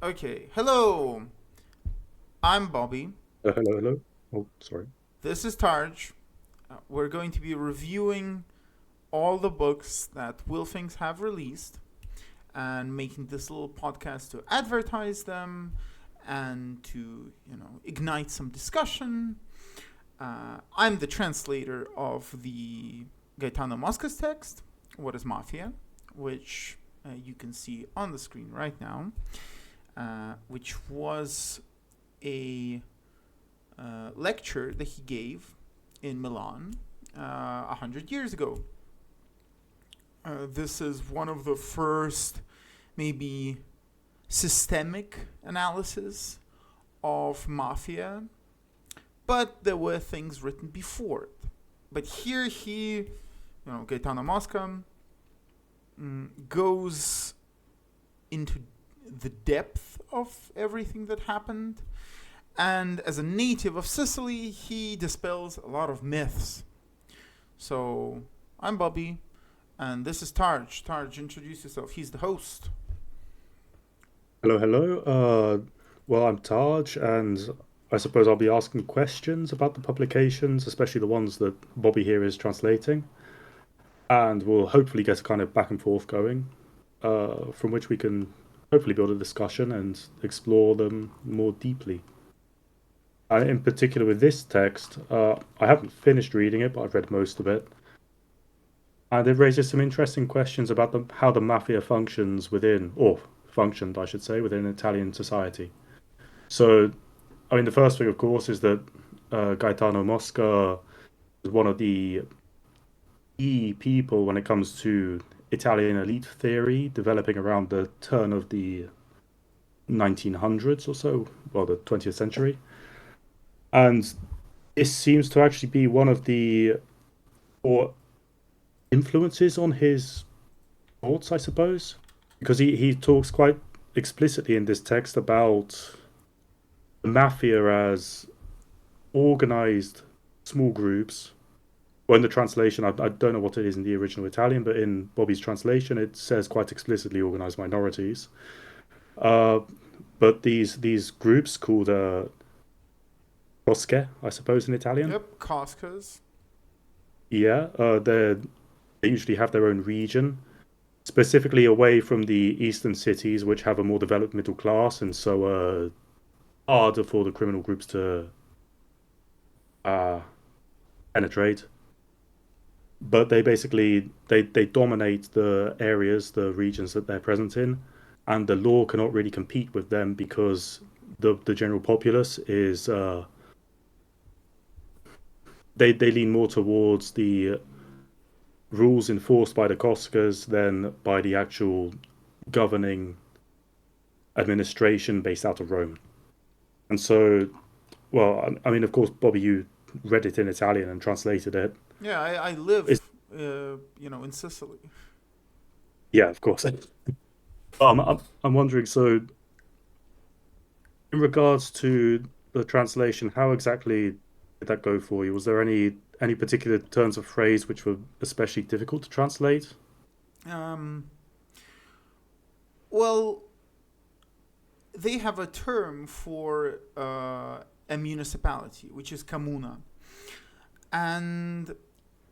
Okay, hello. I'm Bobby. Hello, hello. Oh, sorry. This is Tarj. We're going to be reviewing all the books that Wylfings have released and making this little podcast to advertise them and to, ignite some discussion. I'm the translator of the Gaetano Mosca's text, What is Mafia, which you can see on the screen right now, which was a lecture that he gave in Milan 100 years ago. This is one of the first, maybe, systemic analysis of Mafia, but there were things written before it. But here Gaetano Mosca, goes into the depth of everything that happened. And as a native of Sicily, he dispels a lot of myths. So, I'm Bobby, and this is Tarj. Tarj, introduce yourself. He's the host. Hello, hello. Well, I'm Taj, and I suppose I'll be asking questions about the publications, especially the ones that Bobby here is translating. And we'll hopefully get a kind of back and forth going, from which we can hopefully build a discussion and explore them more deeply. And in particular, with this text, I haven't finished reading it, but I've read most of it. And it raises some interesting questions about how the mafia functions within, or functioned, I should say, within Italian society. So, I mean, the first thing, of course, is that Gaetano Mosca is one of the key people when it comes to Italian elite theory, developing around the turn of the 1900s or so, well, the 20th century. And this seems to actually be one of the or influences on his thoughts, I suppose, because he talks quite explicitly in this text about the mafia as organized small groups. Well, in the translation, I don't know what it is in the original Italian, but in Bobby's translation, it says quite explicitly organized minorities. Uh, but these groups called Mosche, I suppose, in Italian. Yep, Costco's. Yeah, they usually have their own region, specifically away from the eastern cities, which have a more developed middle class, and so harder for the criminal groups to uh, penetrate. But they basically they dominate the areas, the regions that they're present in, and the law cannot really compete with them because the general populace is they lean more towards the rules enforced by the Koskas than by the actual governing administration based out of Rome. And so, well, I mean, of course, Bobby, you read it in Italian and translated it. Yeah, I live, Is in Sicily. Yeah, of course. I'm wondering. So, in regards to the translation, how exactly did that go for you? Was there any particular turns of phrase which were especially difficult to translate? Um, well, they have a term for a municipality, which is comuna. And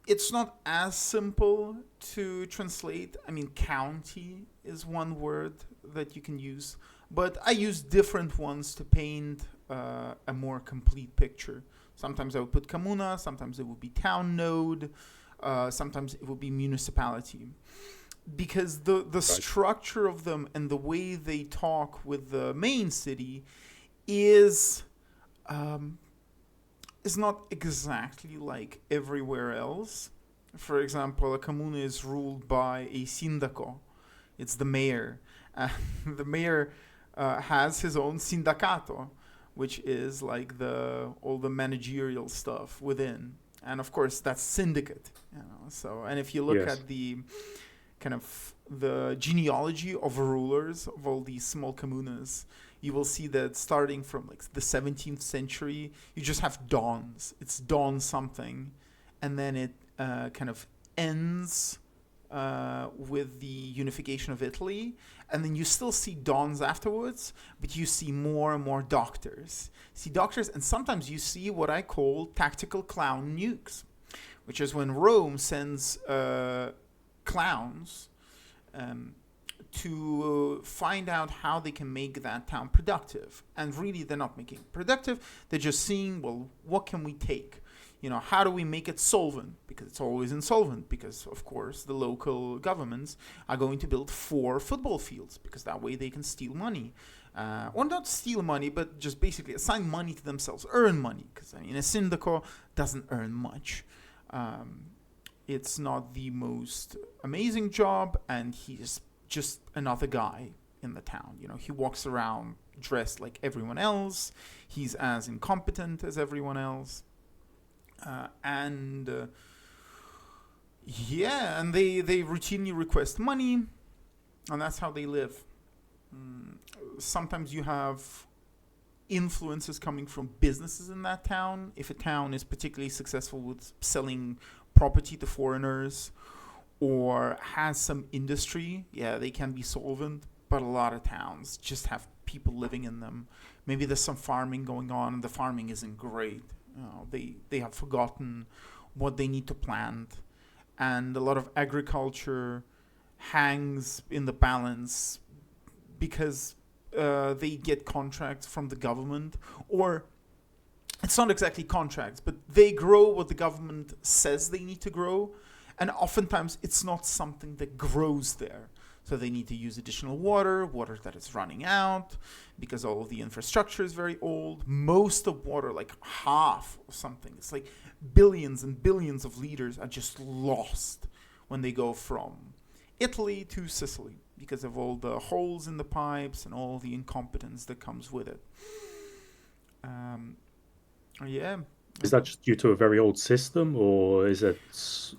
it's not as simple to translate. I mean, county is one word that you can use, but I use different ones to paint a more complete picture. Sometimes I would put comuna, sometimes it would be town node, sometimes it would be municipality. Because the Right. structure of them and the way they talk with the main city is um, is not exactly like everywhere else. For example, a commune is ruled by a sindaco. It's the mayor. Uh, the mayor has his own sindacato, which is like the all the managerial stuff within. And of course, that's syndicate. So, and if you look Yes. at the kind of the genealogy of rulers of all these small communas, you will see that starting from like the 17th century, you just have dons. It's don something, and then it kind of ends with the unification of Italy, and then you still see dons afterwards, but you see more and more doctors. See doctors, and sometimes you see what I call tactical clown nukes, which is when Rome sends clowns to find out how they can make that town productive. And really, they're not making it productive. They're just seeing, well, what can we take? How do we make it solvent? Because it's always insolvent. Because, of course, the local governments are going to build 4 football fields. Because that way they can steal money. Or not steal money, but just basically assign money to themselves. Earn money. Because, a syndico doesn't earn much. It's not the most amazing job. And he's just another guy in the town. He walks around dressed like everyone else. He's as incompetent as everyone else. And they routinely request money, and that's how they live. Sometimes you have influences coming from businesses in that town. If a town is particularly successful with selling property to foreigners or has some industry, they can be solvent, but a lot of towns just have people living in them. Maybe there's some farming going on, and the farming isn't great. They have forgotten what they need to plant, and a lot of agriculture hangs in the balance because they get contracts from the government, or it's not exactly contracts, but they grow what the government says they need to grow, and oftentimes it's not something that grows there. So they need to use additional water that is running out, because all of the infrastructure is very old. Most of water, like half or something, it's like billions and billions of liters are just lost when they go from Italy to Sicily, because of all the holes in the pipes and all the incompetence that comes with it. Yeah. Is that just due to a very old system, or is it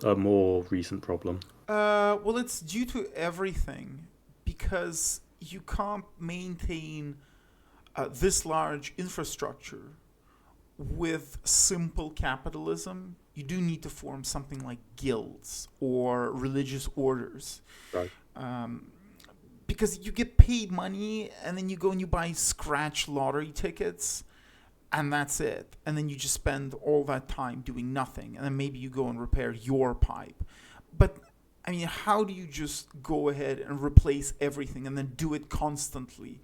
a more recent problem? Well, it's due to everything, because you can't maintain this large infrastructure with simple capitalism. You do need to form something like guilds or religious orders. Right. Because you get paid money, and then you go and you buy scratch lottery tickets, and that's it. And then you just spend all that time doing nothing, and then maybe you go and repair your pipe. But how do you just go ahead and replace everything and then do it constantly?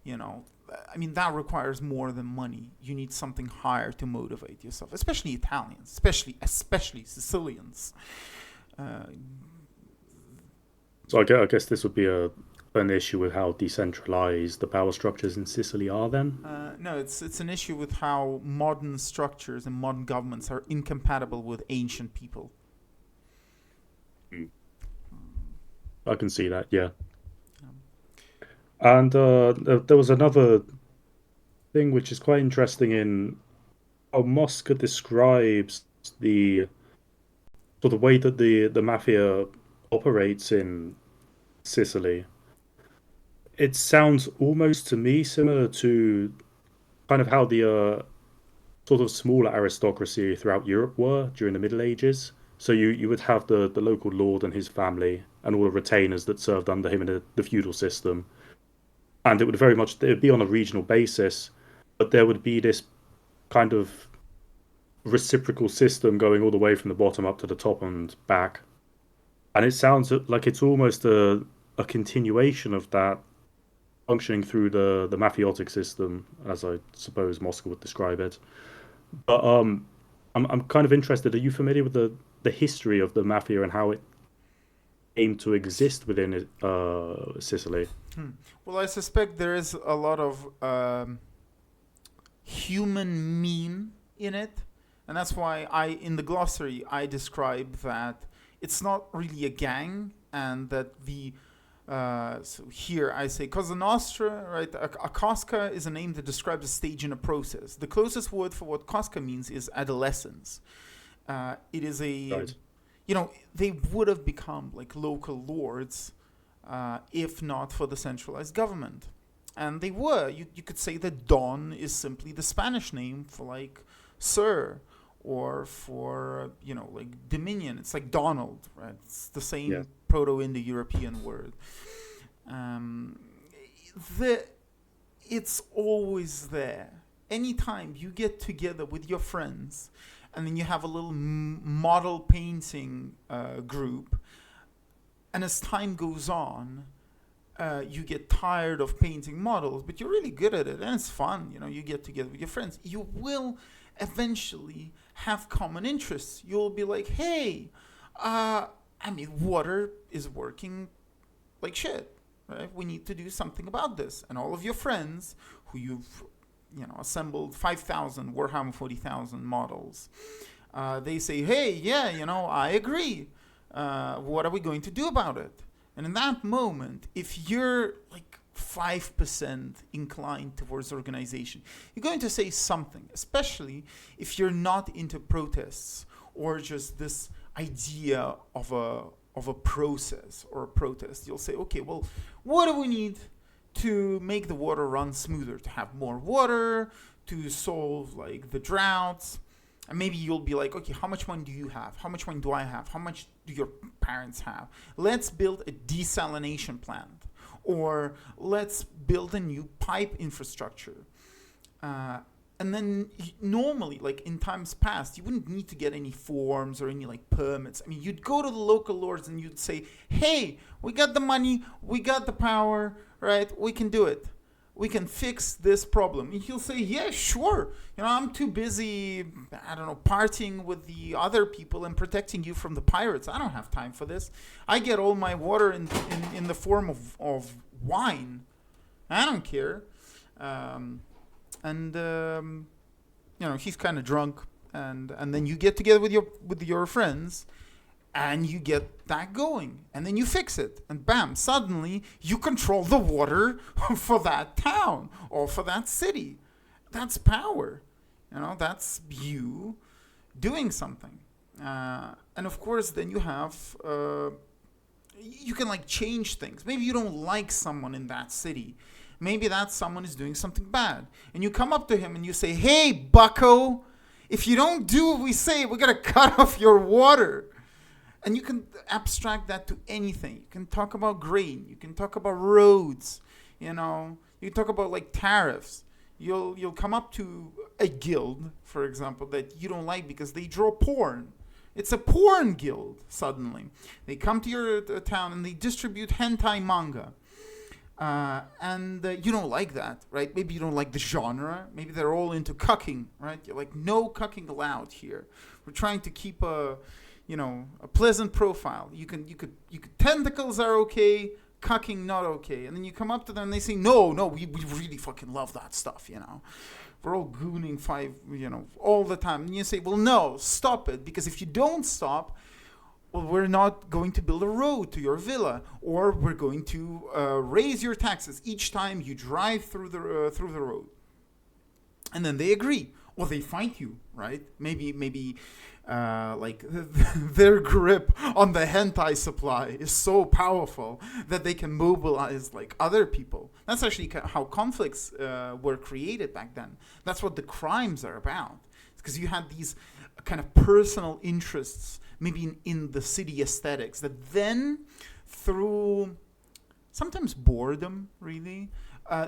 That requires more than money. You need something higher to motivate yourself, especially Italians, especially Sicilians. So I guess this would be an issue with how decentralized the power structures in Sicily are then? No, it's an issue with how modern structures and modern governments are incompatible with ancient people. I can see that, yeah. And there was another thing which is quite interesting in how Mosca describes the way that the mafia operates in Sicily. It sounds almost to me similar to kind of how the sort of smaller aristocracy throughout Europe were during the Middle Ages. So you would have the local lord and his family and all the retainers that served under him in the feudal system. And it would be on a regional basis, but there would be this kind of reciprocal system going all the way from the bottom up to the top and back. And it sounds like it's almost a continuation of that functioning through the mafiotic system, as I suppose Mosca would describe it. But I'm kind of interested. Are you familiar with the history of the mafia and how it came to exist within Sicily? Well, I suspect there is a lot of human mean in it, and that's why in the glossary I describe that it's not really a gang, and that so here I say Cosa Nostra, right? A Cosca is a name that describes a stage in a process. The closest word for what Cosca means is adolescence. It is a, Right. They would have become like local lords if not for the centralized government. And they were. You could say that Don is simply the Spanish name for like sir or for like Dominion. It's like Donald, right? It's the Yeah. same Proto-Indo-European word. Um, the it's always there. Anytime you get together with your friends, and then you have a little model painting group, and as time goes on, you get tired of painting models, but you're really good at it, and it's fun. You get together with your friends. You will eventually have common interests. You'll be like, hey, water is working like shit, right? We need to do something about this. And all of your friends who you've assembled 5,000 Warhammer 40,000 models, they say, hey, yeah, I agree. What are we going to do about it? And in that moment, if you're like 5% inclined towards organization, you're going to say something, especially if you're not into protests or just this idea of a process or a protest. You'll say, okay, well, what do we need to make the water run smoother, to have more water, to solve like the droughts? And maybe you'll be like, okay, how much money do you have? How much money do I have? How much do your parents have? Let's build a desalination plant. Or let's build a new pipe infrastructure. And then normally, like in times past, you wouldn't need to get any forms or any like permits. I mean, you'd go to the local lords and you'd say, hey, we got the money, we got the power, right? We can do it. We can fix this problem. And he'll say, yeah, sure. I'm too busy, I don't know, partying with the other people and protecting you from the pirates. I don't have time for this. I get all my water in the form of wine. I don't care. He's kind of drunk. And then you get together with your friends, and you get that going, and then you fix it, and bam, suddenly you control the water for that town or for that city. That's power. That's you doing something. And of course, then you have you can like change things. Maybe you don't like someone in that city. Maybe that someone is doing something bad, and you come up to him and you say, hey, bucko, if you don't do what we say, we're gonna cut off your water. And you can abstract that to anything. You can talk about grain. You can talk about roads. You can talk about like tariffs. You'll come up to a guild, for example, that you don't like because they draw porn. It's a porn guild. Suddenly, they come to your town and they distribute hentai manga. And you don't like that, right? Maybe you don't like the genre. Maybe they're all into cucking, right? You're like, no cucking allowed here. We're trying to keep a pleasant profile. You could tentacles are okay, cucking not okay. And then you come up to them and they say, no, we really fucking love that stuff, We're all gooning all the time. And you say, well, no, stop it. Because if you don't stop, well, we're not going to build a road to your villa, or we're going to raise your taxes each time you drive through the road. And then they agree. Or they fight you, right? Maybe their grip on the hentai supply is so powerful that they can mobilize like other people. That's actually how conflicts were created back then. That's what the crimes are about. Because you had these kind of personal interests, maybe in the city aesthetics, that then through sometimes boredom, really,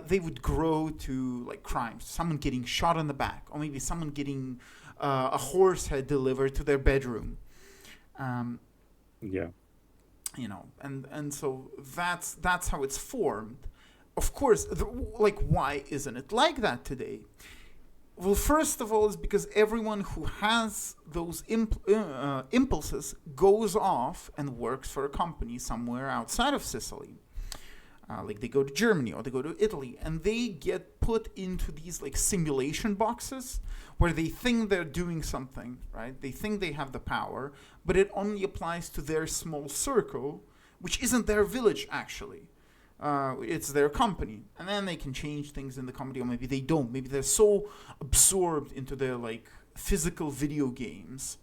they would grow to like crimes. Someone getting shot in the back, or maybe someone getting a horse head delivered to their bedroom. Yeah. And so that's how it's formed. Of course, why isn't it like that today? Well, first of all, is because everyone who has those impulses goes off and works for a company somewhere outside of Sicily. Like they go to Germany or they go to Italy, and they get put into these like simulation boxes where they think they're doing something, right? They think they have the power, but it only applies to their small circle, which isn't their village actually. It's their company, and then they can change things in the company, or maybe they don't. Maybe they're so absorbed into their like physical video games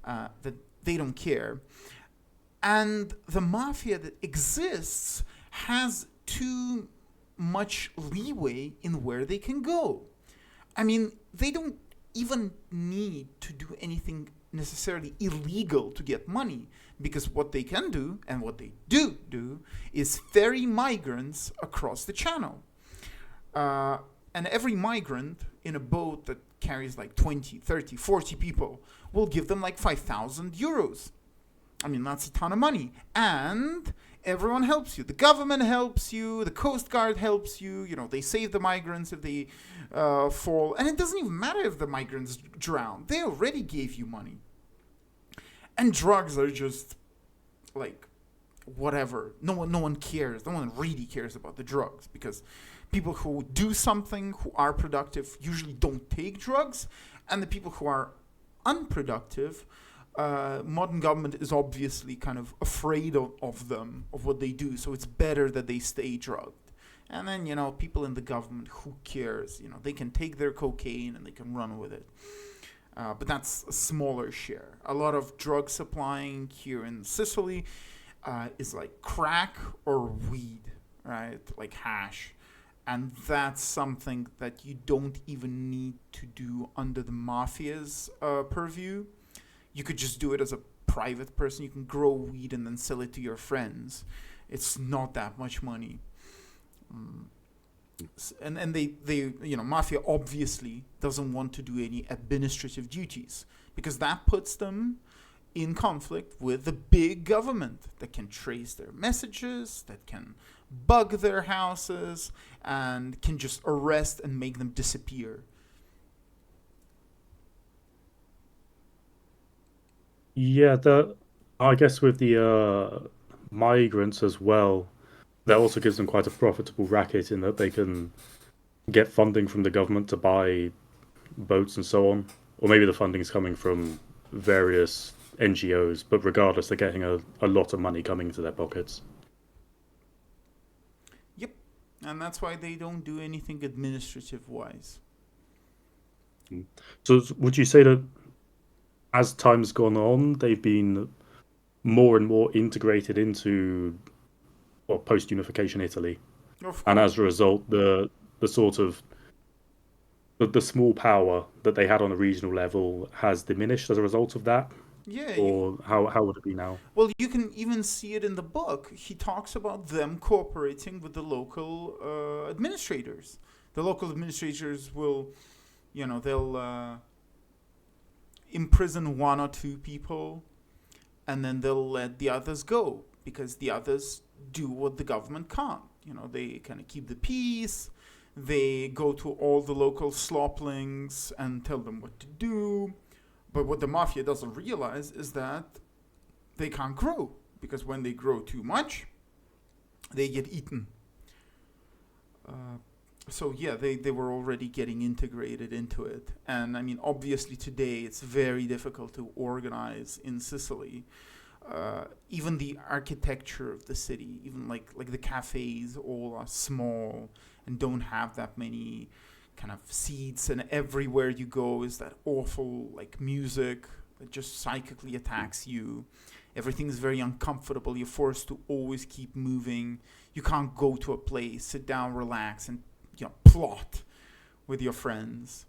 that they don't care. And the mafia that exists has too much leeway in where they can go. I mean, they don't even need to do anything necessarily illegal to get money, because what they can do and what they do is ferry migrants across the channel. And every migrant in a boat that carries like 20, 30, 40 people will give them like 5,000 euros. I mean, that's a ton of money. And everyone helps you. The government helps you. The Coast Guard helps you. You know, they save the migrants if they fall. And it doesn't even matter if the migrants drown. They already gave you money. And drugs are just like whatever. No one cares. No one really cares about the drugs, because people who do something, who are productive, usually don't take drugs, and the people who are unproductive, modern government is obviously kind of afraid of them, of what they do, so it's better that they stay drugged. And then, you know, people in the government, who cares? You know, they can take their cocaine and they can run with it. But that's a smaller share. A lot of drug supplying here in Sicily is like crack or weed, right? Like hash. And that's something that you don't even need to do under the Mafia's purview. You could just do it as a private person. You can grow weed and then sell it to your friends. It's not that much money. And they you know, Mafia obviously doesn't want to do any administrative duties, because that puts them in conflict with the big government that can trace their messages, that can bug their houses, and can just arrest and make them disappear. Yeah, I guess with the migrants as well, that also gives them quite a profitable racket in that they can get funding from the government to buy boats and so on. Or maybe the funding's coming from various NGOs, but regardless, they're getting a lot of money coming into their pockets. Yep. And that's why they don't do anything administrative wise. So would you say that as time's gone on, they've been more and more integrated into, well, post-unification Italy, and as a result, the sort of the small power that they had on a regional level has diminished as a result of that? Yeah, Or how would it be now? well, you can even see it in the book. He talks about them cooperating with the local administrators. The local administrators will, you know, they'll imprison one or two people, and then they'll let the others go, because the others do what the government can't. You know, they kind of keep the peace. They go to all the local sloplings and tell them what to do. But what the Mafia doesn't realize is that they can't grow, because when they grow too much, they get eaten. So yeah, they were already getting integrated into it. And I mean, obviously today it's very difficult to organize in Sicily. Even the architecture of the city, even like the cafes, all are small and don't have that many kind of seats, and everywhere you go is that awful like music that just psychically attacks you. Everything is very uncomfortable. You're forced to always keep moving. You can't go to a place, sit down, relax, and, you know, plot with your friends.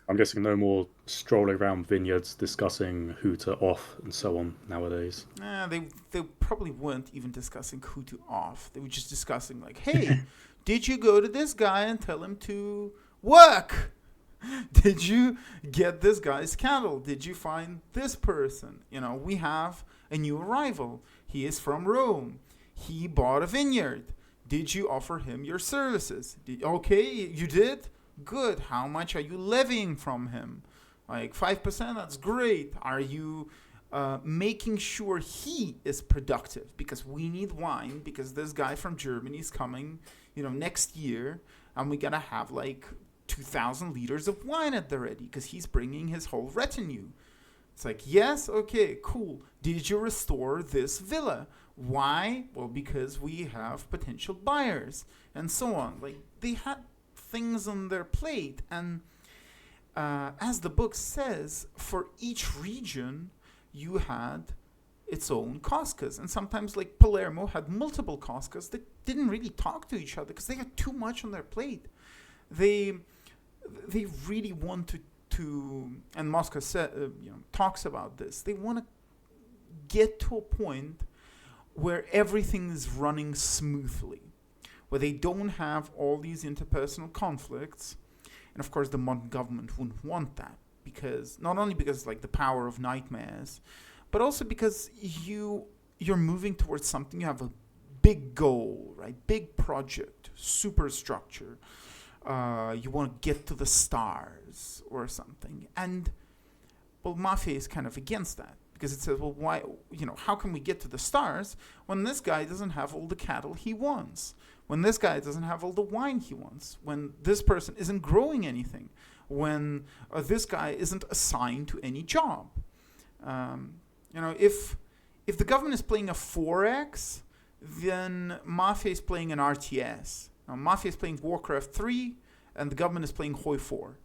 I'm guessing no more strolling around vineyards discussing who to off and so on nowadays. They probably weren't even discussing who to off. They were just discussing like, hey, did you go to this guy and tell him to work? Did you get this guy's cattle? Did you find this person? You know, we have a new arrival. He is from Rome. He bought a vineyard. Did you offer him your services? Okay, you did? Good. How much are you levying from him? Like 5%? That's great. Are you making sure he is productive? Because we need wine, because this guy from Germany is coming, you know, next year, and we gotta have like 2,000 liters of wine at the ready, because he's bringing his whole retinue. It's like, yes, okay, cool. Did you restore this villa? Why? Well, because we have potential buyers, and so on. Like, they had things on their plate, and as the book says, for each region, you had its own Coscas, and sometimes, like, Palermo had multiple Coscas that didn't really talk to each other because they had too much on their plate. They they really want and Mosca talks about this. They want to get to a point where everything is running smoothly, where they don't have all these interpersonal conflicts. And of course, the modern government wouldn't want that, because not only because like the power of nightmares, but also because you're moving towards something. You have a big goal, right? Big project, superstructure. You want to get to the stars or something. And well, Mafia is kind of against that, because it says, well, why, how can we get to the stars when this guy doesn't have all the cattle he wants? When this guy doesn't have all the wine he wants? When this person isn't growing anything? When this guy isn't assigned to any job? If the government is playing a 4X, then Mafia is playing an RTS. Now, Mafia is playing Warcraft 3, and the government is playing Hoi 4.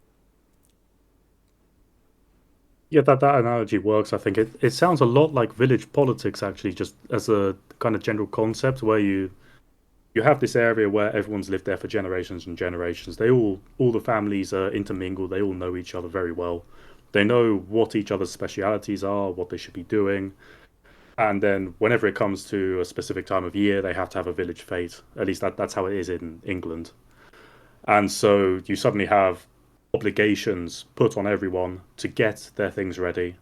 Yeah, that analogy works. I think it sounds a lot like village politics, actually, just as a kind of general concept, where you have this area where everyone's lived there for generations and generations. All the families are intermingled. They all know each other very well. They know what each other's specialities are, what they should be doing. And then whenever it comes to a specific time of year, they have to have a village fete. At least that's how it is in England. And so you suddenly have obligations put on everyone to get their things ready.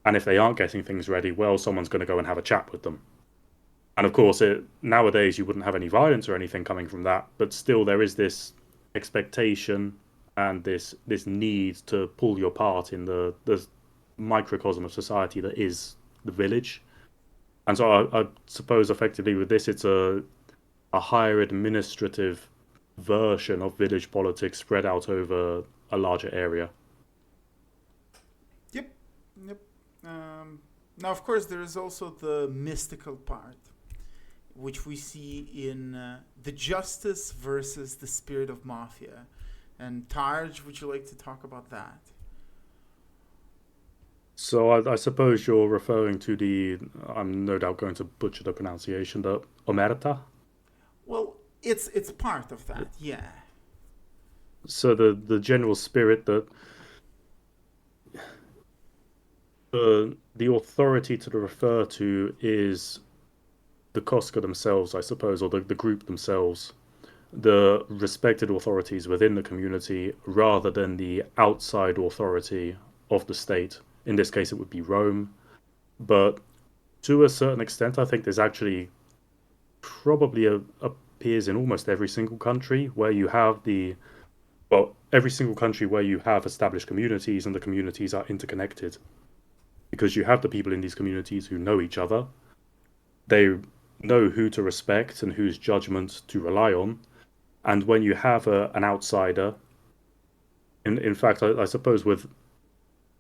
And if they aren't getting things ready, well, someone's going to go and have a chat with them. And of course, nowadays you wouldn't have any violence or anything coming from that, but still there is this expectation and this need to pull your part in the microcosm of society that is the village. And so I suppose effectively with this, it's a higher administrative version of village politics spread out over a larger area. Yep, yep. Now, of course, there is also the mystical part, which we see in the justice versus the spirit of Mafia. And Tarj, would you like to talk about that? So I suppose you're referring to I'm no doubt going to butcher the pronunciation, the Omerta. Well, it's part of that, yeah. So the general spirit that the authority to refer to is the Koska themselves, I suppose, or the group themselves, the respected authorities within the community, rather than the outside authority of the state. In this case, it would be Rome. But to a certain extent, I think there's actually probably appears in almost every single country where you have every single country where you have established communities and the communities are interconnected. Because you have the people in these communities who know each other. They know who to respect and whose judgment to rely on. And when you have an outsider, in fact, I suppose with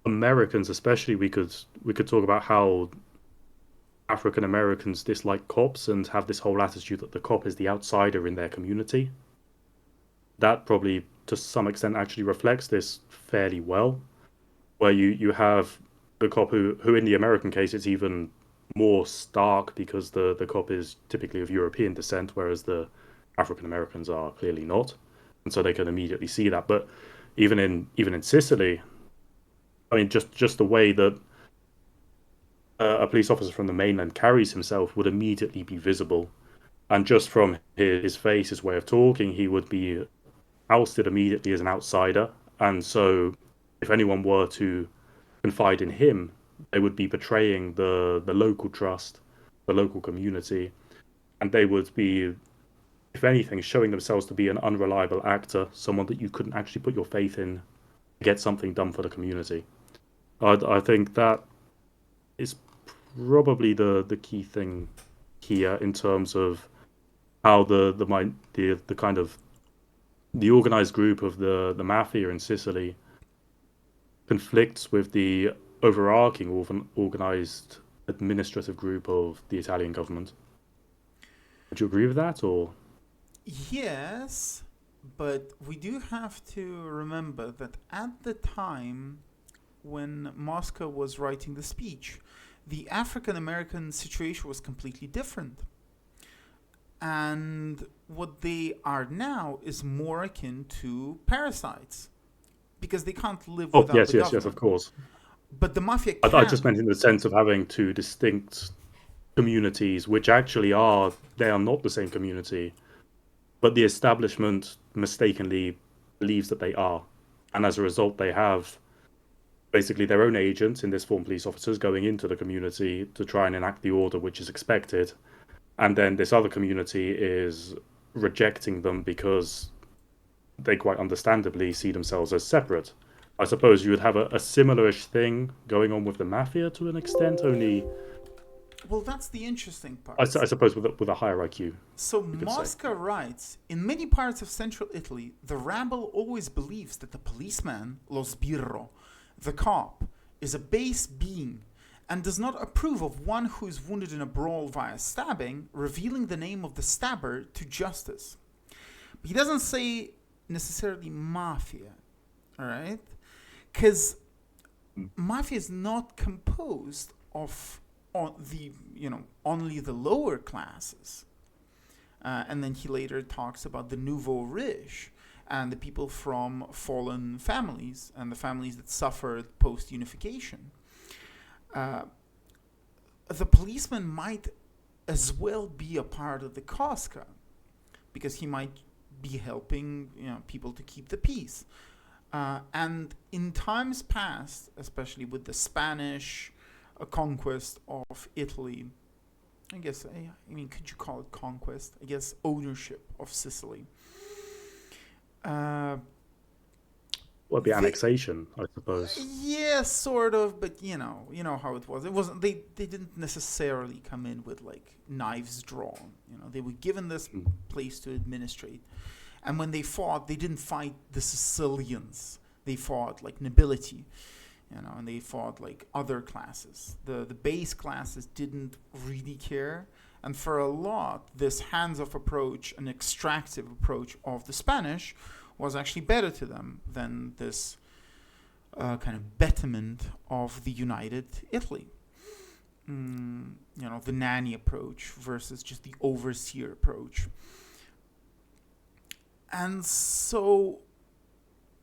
Americans especially, we could talk about how African Americans dislike cops and have this whole attitude that the cop is the outsider in their community. That probably, to some extent, actually reflects this fairly well, where you have the cop who in the American case, it's even more stark because the cop is typically of European descent, whereas the African Americans are clearly not, and so they can immediately see that. But even in Sicily, I mean, just the way that a police officer from the mainland carries himself would immediately be visible, and just from his face, his way of talking, he would be ousted immediately as an outsider. And so, if anyone were to confide in him, they would be betraying the local trust, the local community, and they would be, if anything, showing themselves to be an unreliable actor, someone that you couldn't actually put your faith in to get something done for the community. I think that is probably the key thing here in terms of how the kind of the organized group of the mafia in Sicily conflicts with the overarching organized administrative group of the Italian government. Would you agree with that, or? Yes, but we do have to remember that at the time when Mosca was writing the speech, the African American situation was completely different. And what they are now is more akin to parasites. because they can't live Oh, without the yes, yes, yes, of government. course. But the mafia I just can. meant in the sense of having two distinct communities, which actually are, they are not the same community, but the establishment mistakenly believes that they are. And as a result, they have basically their own agents, in this form police officers, going into the community to try and enact the order which is expected. And then this other community is rejecting them because they quite understandably see themselves as separate. I suppose you would have a similar-ish thing going on with the mafia to an extent, only Well, that's the interesting I part. suppose with a higher IQ, So you could say. Mosca writes, in many parts of central Italy, the rabble always believes that the policeman, lo sbirro, the cop, is a base being and does not approve of one who is wounded in a brawl via stabbing, revealing the name of the stabber to justice. But he doesn't say necessarily mafia, all right? Because mafia is not composed of only the lower classes. And then he later talks about the nouveau riche and the people from fallen families and the families that suffered post unification. The policeman might as well be a part of the Cosca because he might be helping people to keep the peace. And in times past, especially with the Spanish conquest of Italy, I guess, could you call it conquest? I guess ownership of Sicily. Well, it'd be annexation, I suppose. Yeah, sort of, but you know how it was. It wasn't. They didn't necessarily come in with like knives drawn. They were given this place to administrate, and when they fought, they didn't fight the Sicilians. They fought like nobility, and they fought like other classes. The base classes didn't really care, and for a lot, this hands-off approach, an extractive approach of the Spanish, was actually better to them than this kind of betterment of the united Italy. The nanny approach versus just the overseer approach. And so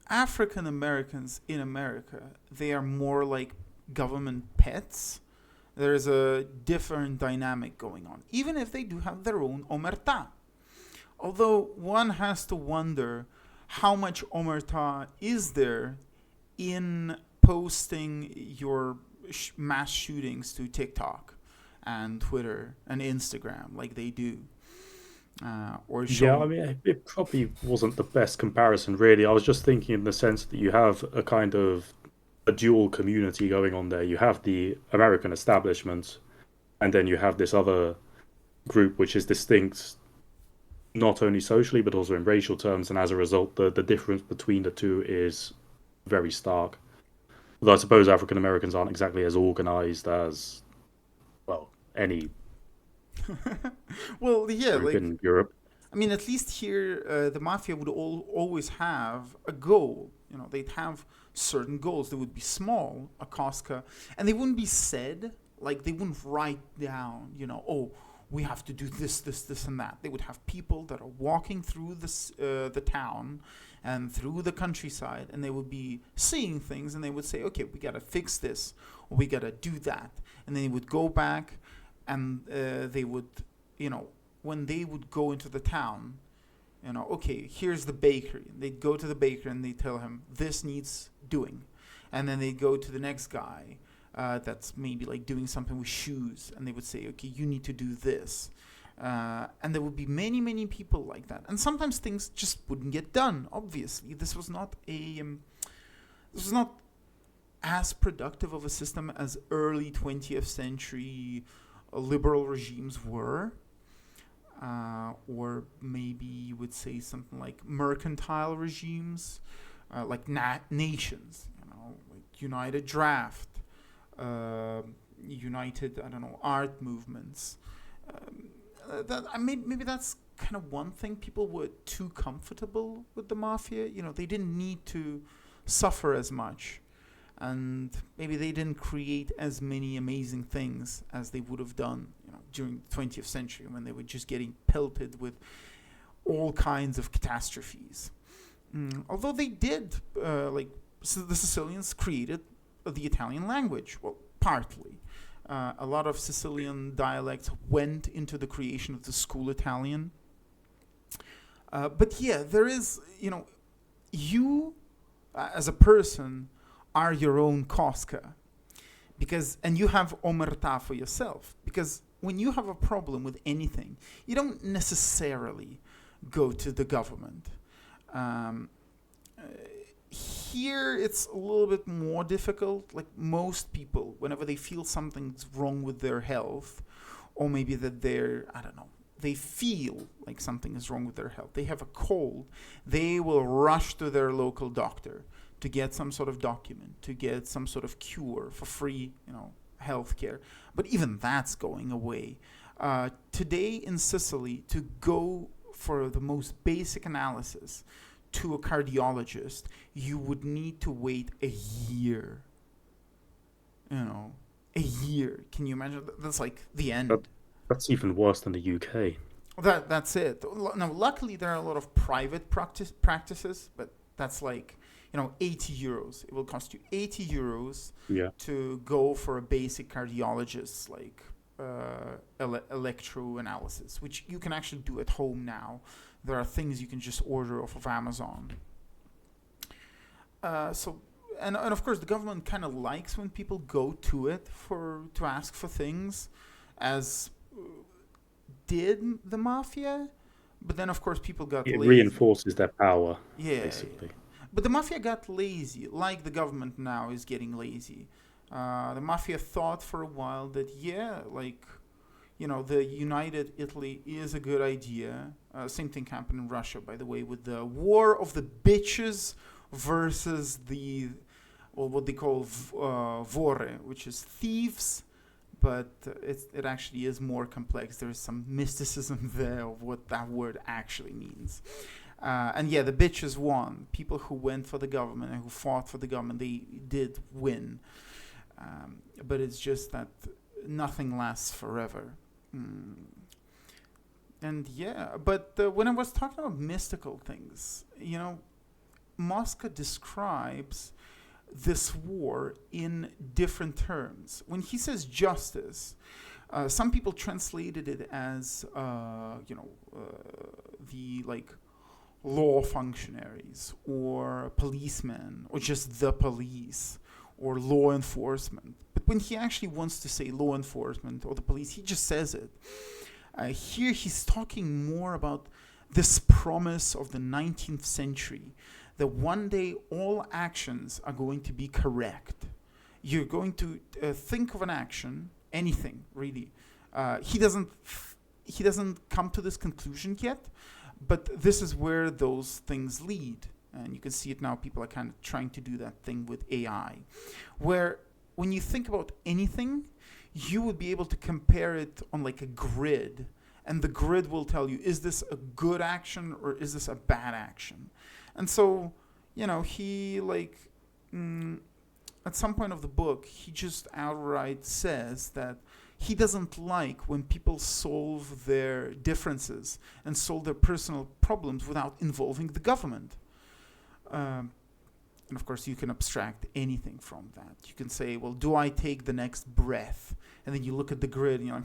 African Americans in America, they are more like government pets. There's a different dynamic going on, even if they do have their own omertà. Although one has to wonder how much omertà is there in posting your mass shootings to TikTok and Twitter and Instagram like they do. Or Yeah, I show. mean, it probably wasn't the best comparison, really. I was just thinking in the sense that you have a kind of a dual community going on there. You have the American establishment, and then you have this other group which is distinct not only socially but also in racial terms, and as a result, the difference between the two is very stark. Although I suppose African Americans aren't exactly as organized as, well, any Well, yeah, group like in Europe. at least here, the mafia would always have a goal. They'd have certain goals. They would be small, a Cosca, and they wouldn't be said. Like, they wouldn't write down, oh, we have to do this, this, this, and that. They would have people that are walking through the town and through the countryside, and they would be seeing things, and they would say, okay, we got to fix this, or we got to do that. And then they would go back, and they would, when they would go into the town, okay, here's the bakery. They'd go to the baker and they'd tell him, this needs doing. And then they'd go to the next guy that's maybe like doing something with shoes, and they would say, okay, you need to do this. And there would be many, many people like that. And sometimes things just wouldn't get done, obviously. This was not as productive of a system as early 20th century liberal regimes were. Or maybe you would say something like mercantile regimes, like nations, like United Draft, United, art movements. Maybe that's kind of one thing. People were too comfortable with the mafia. They didn't need to suffer as much. And maybe they didn't create as many amazing things as they would have done, during the 20th century, when they were just getting pelted with all kinds of catastrophes. Although they did, the Sicilians created the Italian language. Well, partly. A lot of Sicilian dialects went into the creation of the school Italian. But yeah, there is, you as a person are your own Cosca. And you have omertà for yourself. Because when you have a problem with anything, you don't necessarily go to the government. Here it's a little bit more difficult. Like most people, whenever they feel something's wrong with their health, or maybe that they feel like something is wrong with their health, they have a cold, they will rush to their local doctor to get some sort of document, to get some sort of cure for free, health care. But even that's going away. Today in Sicily, to go for the most basic analysis to a cardiologist, you would need to wait a year. A year. Can you imagine? That's like the end. That's even worse than the UK. That's it. Now, luckily, there are a lot of private practices, but that's like, 80 euros. It will cost you 80 euros to go for a basic cardiologist, like electroanalysis, which you can actually do at home now. There are things you can just order off of Amazon. And of course, the government kind of likes when people go to it to ask for things, as did the Mafia. But then, of course, people got lazy. It reinforces their power, basically. Yeah. But the Mafia got lazy, like the government now is getting lazy. The Mafia thought for a while that, the United Italy is a good idea. Same thing happened in Russia, by the way, with the war of the bitches versus what they call vore, which is thieves. But it actually is more complex. There is some mysticism there of what that word actually means. The bitches won. People who went for the government and who fought for the government, they did win. But it's just that nothing lasts forever. But when I was talking about mystical things, Mosca describes this war in different terms. When he says justice, some people translated it as, the law functionaries or policemen or just the police or law enforcement. But when he actually wants to say law enforcement or the police, he just says it. Here he's talking more about this promise of the 19th century, that one day all actions are going to be correct. You're going to think of an action, anything really. He doesn't come to this conclusion yet, but this is where those things lead. And you can see it now. People are kind of trying to do that thing with AI, where when you think about anything, you would be able to compare it on like a grid, and the grid will tell you, is this a good action or is this a bad action? And so, he at some point of the book, he just outright says that he doesn't like when people solve their differences and solve their personal problems without involving the government. And of course, you can abstract anything from that. You can say, well, do I take the next breath? And then you look at the grid and you're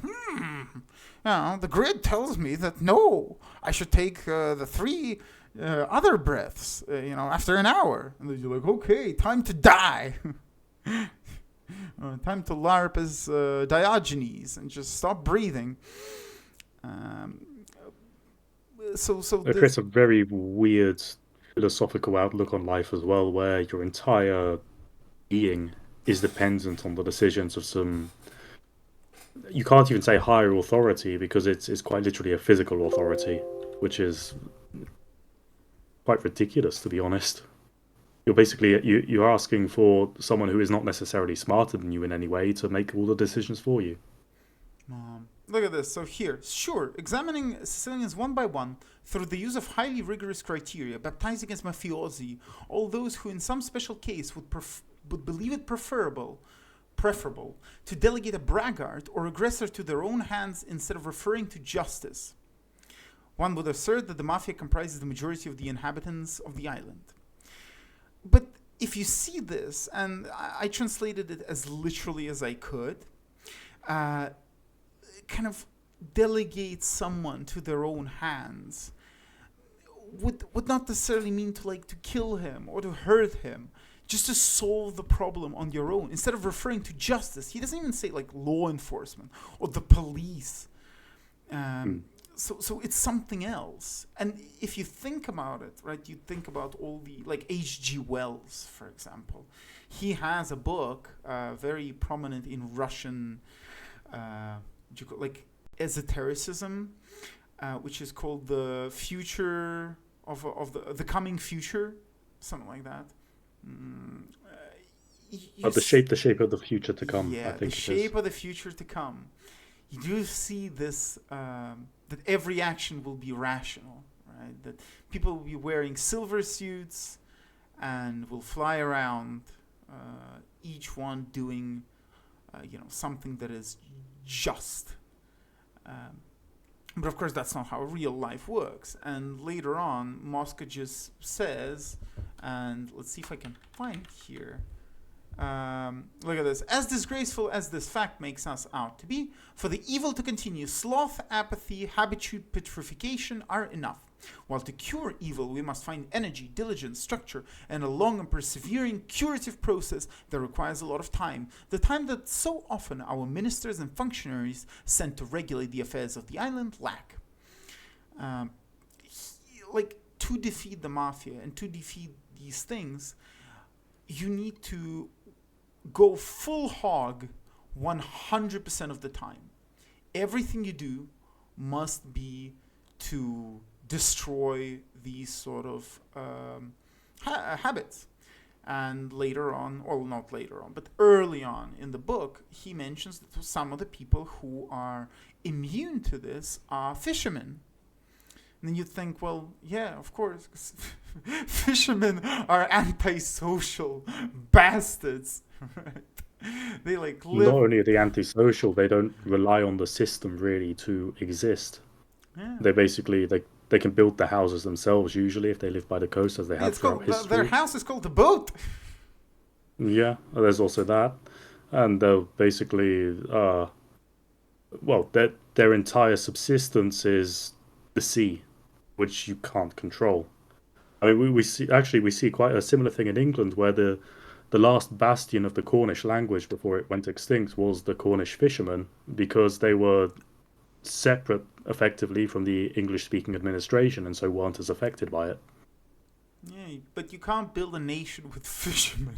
like, the grid tells me that no, I should take the 3 other breaths, after an hour. And then you're like, okay, time to die. Time to LARP as Diogenes and just stop breathing. It creates a very weird philosophical outlook on life as well, where your entire being is dependent on the decisions of some. You can't even say higher authority, because it's quite literally a physical authority, which is quite ridiculous, to be honest. You're basically you're asking for someone who is not necessarily smarter than you in any way to make all the decisions for you. Look at this. So here, examining Sicilians one by one through the use of highly rigorous criteria, baptizing as mafiosi all those who in some special case would believe it preferable to delegate a braggart or aggressor to their own hands instead of referring to justice. One would assert that the Mafia comprises the majority of the inhabitants of the island. But if you see this, and I translated it as literally as I could, uh, kind of delegate someone to their own hands would not necessarily mean to like to kill him or to hurt him, just to solve the problem on your own instead of referring to justice. He doesn't even say like law enforcement or the police. Mm. So it's something else. And if you think about it, right, you think about all the, like H.G. Wells, for example. He has a book very prominent in Russian, like esotericism, which is called The Future of the Coming Future, something like that. The shape of the future to come, I Yeah, the think it is. shape of the future to come. You do see this, that every action will be rational, right? That people will be wearing silver suits and will fly around, each one doing, something that is just. But of course, that's not how real life works. And later on, Mosca just says, and let's see if I can find it here. Look at this. As disgraceful as this fact makes us out to be, for the evil to continue, sloth, apathy, habitude, petrification are enough. While to cure evil, we must find energy, diligence, structure, and a long and persevering curative process that requires a lot of time. The time that so often our ministers and functionaries sent to regulate the affairs of the island lack. To defeat the Mafia and to defeat these things, you need to go full hog 100% of the time. Everything you do must be to destroy these sort of habits. And later on, or not later on, but early on in the book, he mentions that some of the people who are immune to this are fishermen. And then you think, well, yeah, of course, 'cause fishermen are antisocial bastards. Right? They like Not live. only are they antisocial, they don't rely on the system really to exist. Yeah. They basically they can build the houses themselves usually if they live by the coast, as they have It's throughout called their history. house is called the boat. Yeah, there's also that, and they'll basically their entire subsistence is the sea, which you can't control. I mean, we see quite a similar thing in England where the last bastion of the Cornish language before it went extinct was the Cornish fishermen, because they were separate effectively from the English speaking administration and so weren't as affected by it. Yeah, but you can't build a nation with fishermen.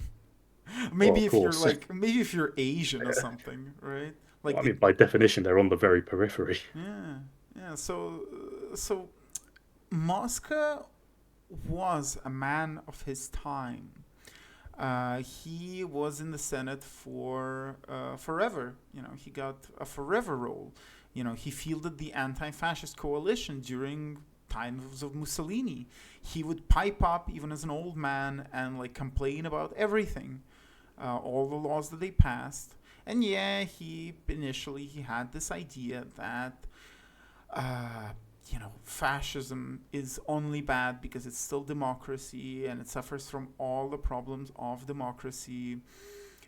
Well, Maybe of if you're course. like, maybe if you're Asian or something, right? Like I the mean, by definition, they're on the very periphery. yeah, yeah. So Mosca was a man of his time. He was in the Senate for forever. He got a forever role. He fielded the anti-fascist coalition during times of Mussolini. He would pipe up even as an old man and like complain about everything, all the laws that they passed. And yeah, he initially he had this idea that fascism is only bad because it's still democracy and it suffers from all the problems of democracy,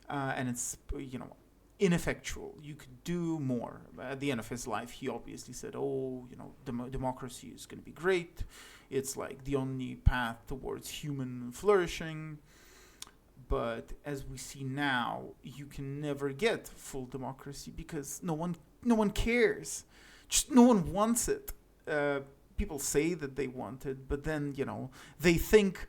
and it's ineffectual. You could do more. At the end of his life, he obviously said, "Oh, democracy is going to be great. It's like the only path towards human flourishing." But as we see now, you can never get full democracy because no one cares. Just no one wants it. People say that they want it, but then they think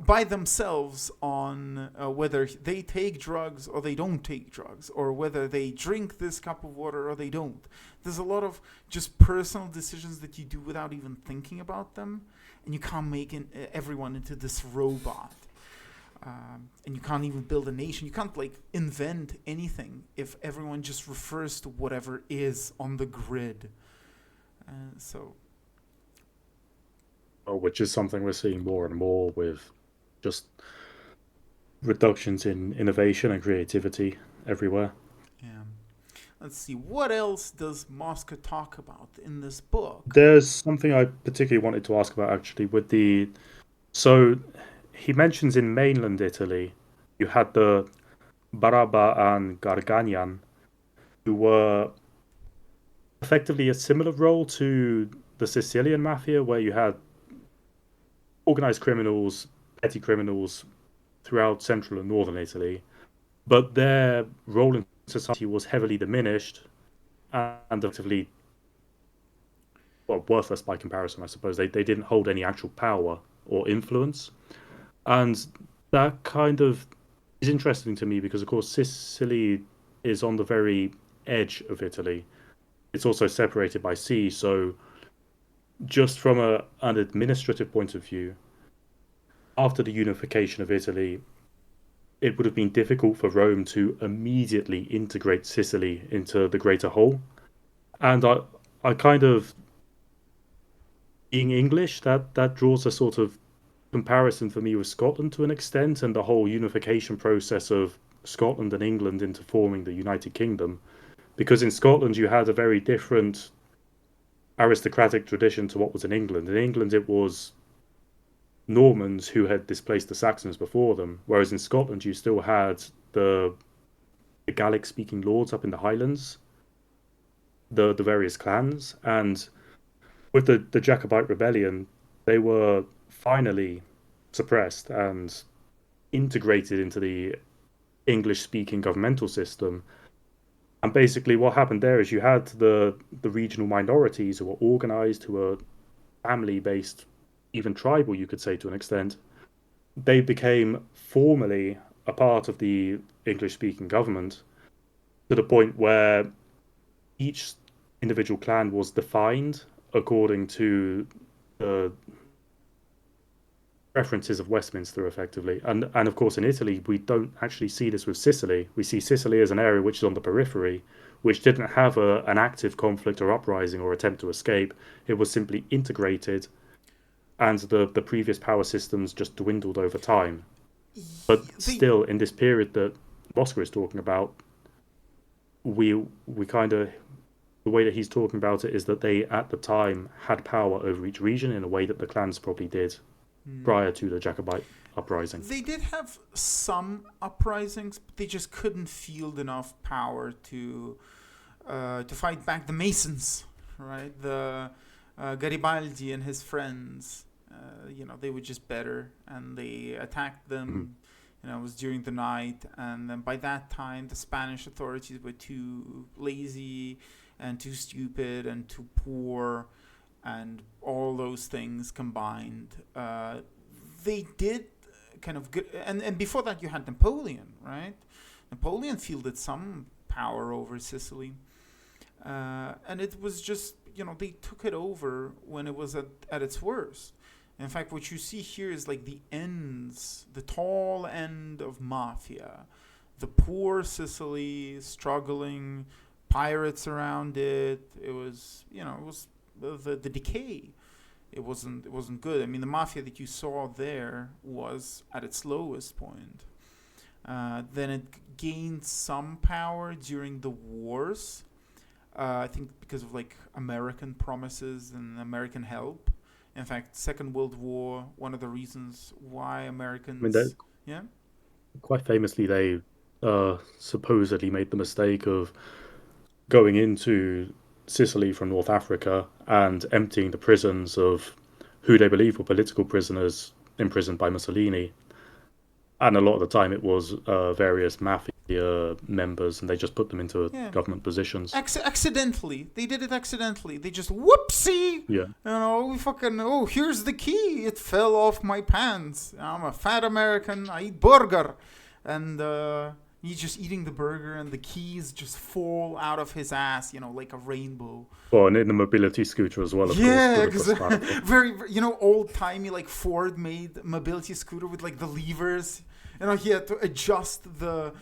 by themselves on whether they take drugs or they don't take drugs, or whether they drink this cup of water or they don't. There's a lot of just personal decisions that you do without even thinking about them, and you can't make everyone into this robot. And you can't even build a nation. You can't like invent anything if everyone just refers to whatever is on the grid. So Which is something we're seeing more and more with just reductions in innovation and creativity everywhere. yeah, let's see. What else does Mosca talk about in this book? There's something I particularly wanted to ask about actually with the so he mentions in mainland Italy, you had the Baraba and Garganian, who were effectively a similar role to the Sicilian mafia, where you had organized criminals, petty criminals throughout central and northern Italy, but their role in society was heavily diminished and effectively, well, worthless by comparison, I suppose. They didn't hold any actual power or influence. And that kind of is interesting to me because, of course, Sicily is on the very edge of Italy. It's also separated by sea. So, just from an administrative point of view, after the unification of Italy, it would have been difficult for Rome to immediately integrate Sicily into the greater whole. And I kind of, being English, that draws a sort of comparison for me with Scotland to an extent, and the whole unification process of Scotland and England into forming the United Kingdom. Because in Scotland, you had a very different aristocratic tradition to what was in England. In England, it was Normans who had displaced the Saxons before them, whereas in Scotland, you still had the Gaelic speaking lords up in the Highlands, the various clans. And with the Jacobite rebellion, they were finally suppressed and integrated into the English speaking governmental system. And basically, what happened there is you had the regional minorities who were organized, who were family based, even tribal, you could say to an extent. They became formally a part of the English speaking government to the point where each individual clan was defined according to the preferences of Westminster, effectively. And of course, in Italy, we don't actually see this with Sicily. We see Sicily as an area which is on the periphery, which didn't have an active conflict or uprising or attempt to escape. It was simply integrated, and the previous power systems just dwindled over time. But They still, in this period that Mosca is talking about, we kind of, the way that he's talking about it is that they at the time had power over each region in a way that the clans probably did prior to the Jacobite uprising. they did have some uprisings, but they just couldn't field enough power to fight back the Masons, right? The Garibaldi and his friends. They were just better, and they attacked Mhm. them. It was during the night, and then by that time, the Spanish authorities were too lazy, and too stupid, and too poor, and all those things combined. They did kind of good, and before that, you had Napoleon, right? Napoleon fielded some power over Sicily, and it was just they took it over when it was at its worst. In fact, what you see here is like the tall end of Mafia, the poor Sicily struggling, pirates around it. It was the decay. It wasn't good. I mean, the Mafia that you saw there was at its lowest point. Then it gained some power during the wars. I think because of like American promises and American help. In fact, Second World War, one of the reasons why I mean, that Americans, yeah, quite famously, they supposedly made the mistake of going into Sicily from North Africa and emptying the prisons of who they believe were political prisoners imprisoned by Mussolini. And a lot of the time, it was various mafia members, and they just put them into yeah, government positions. accidentally. They did it accidentally. They just whoopsie. Yeah. We fucking here's the key. It fell off my pants. I'm a fat American. I eat burger, and he's just eating the burger, and the keys just fall out of his ass. Like a rainbow. Well, and in the mobility scooter as well, of course, Yeah, with the crossbar. very old timey like Ford made mobility scooter with like the levers. He had to adjust the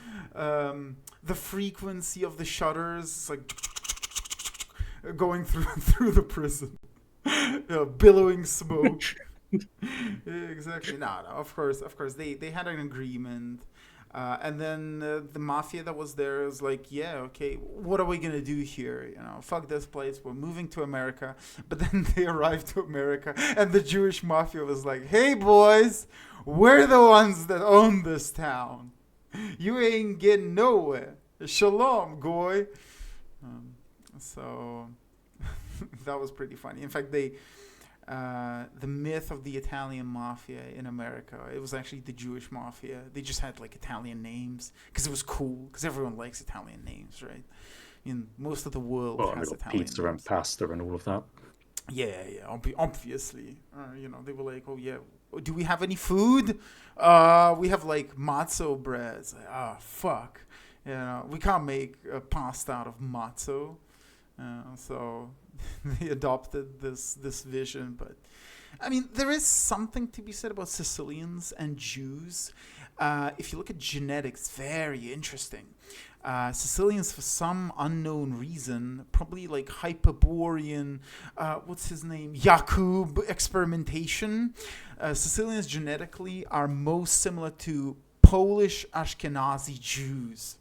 frequency of the shutters, like going through the prison, billowing smoke. Yeah, exactly. No, of course, they had an agreement. And then the mafia that was there was like, yeah, okay, what are we gonna do here? Fuck this place. We're moving to America. But then they arrived to America, and the Jewish mafia was like, hey boys, We're the ones that own this town. You ain't getting nowhere. Shalom, goy. Um, so that was pretty funny. In fact, the myth of the Italian mafia in America, it was actually the Jewish mafia. They just had like Italian names because it was cool. Because everyone likes Italian names, right? Most of the world Well, and they has got Italian pizza and names. pasta and all of that. Yeah. Obviously, they were like, oh yeah, do we have any food? We have like matzo bread. It's like, oh fuck, we can't make pasta out of matzo. So they adopted this vision, but I mean, there is something to be said about Sicilians and Jews. If you look at genetics, very interesting. Sicilians, for some unknown reason, probably like Hyperborean, what's his name? Jakub experimentation. Sicilians genetically are most similar to Polish Ashkenazi Jews,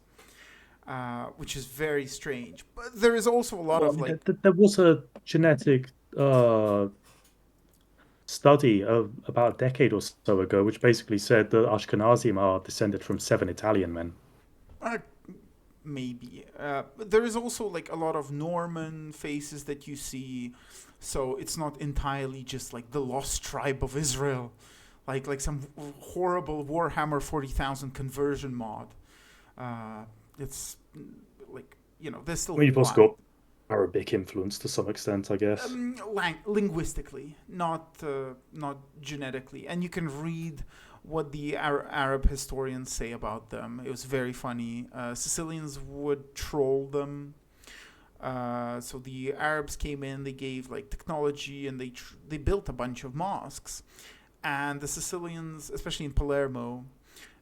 which is very strange. But there is also a lot Well, I of mean, like there was a genetic study of about a decade or so ago, which basically said that Ashkenazim are descended from 7 Italian men. uh, maybe. But there is also like a lot of Norman faces that you see, so it's not entirely just like the lost tribe of Israel, like some horrible Warhammer 40,000 conversion mod. It's like there's I still mean, you've also wild. got Arabic influence to some extent, I guess. Linguistically, not genetically, and you can read what the Arab historians say about them. It was very funny. Sicilians would troll them. So the Arabs came in, they gave like technology, and they built a bunch of mosques. And the Sicilians, especially in Palermo,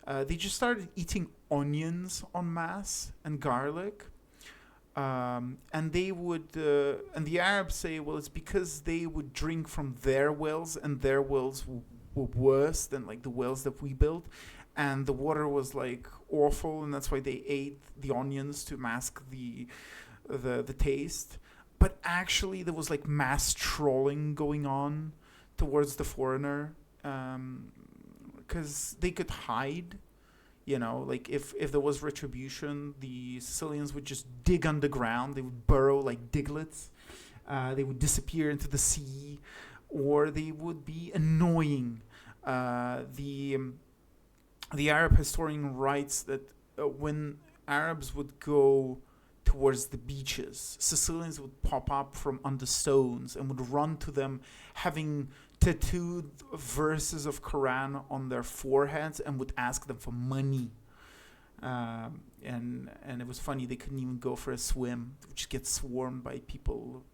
they just started eating onions en masse and garlic. And they would, and the Arabs say, well, it's because they would drink from their wells, and their wells were worse than like the wells that we built, and the water was like awful, and that's why they ate the onions to mask the taste. But actually, there was like mass trolling going on towards the foreigner, because they could hide. Like if there was retribution, the Sicilians would just dig underground. They would burrow like diglets. They would disappear into the sea, or they would be annoying. The Arab historian writes that when Arabs would go towards the beaches, Sicilians would pop up from under stones and would run to them, having tattooed verses of Quran on their foreheads, and would ask them for money. And it was funny, they couldn't even go for a swim. They would just get swarmed by people.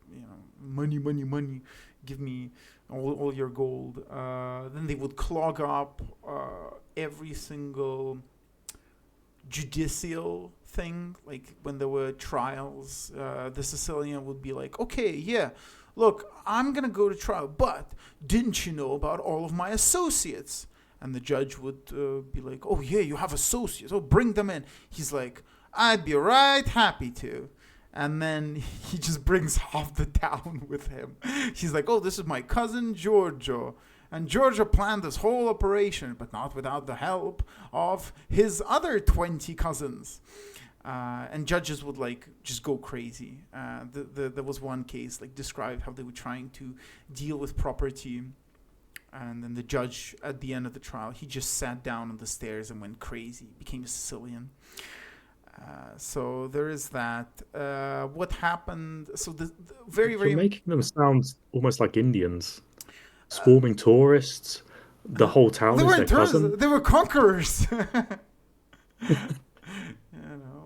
Money, money, money. Give me all your gold. Then they would clog up every single judicial thing. Like when there were trials, the Sicilian would be like, okay, yeah, look, I'm going to go to trial, but didn't you know about all of my associates? And the judge would be like, oh, yeah, you have associates. Oh, bring them in. He's like, I'd be right happy to. And then he just brings half the town with him. He's like, oh, this is my cousin Giorgio. And Giorgio planned this whole operation, but not without the help of his other 20 cousins. And judges would like just go crazy. There was one case like described how they were trying to deal with property, and then the judge at the end of the trial, he just sat down on the stairs and went crazy, became a Sicilian. So there is that. What happened? So the very You're very making them sound almost like Indians, swarming tourists. The whole they town is their weren't cousin. tourists, they were conquerors. you know.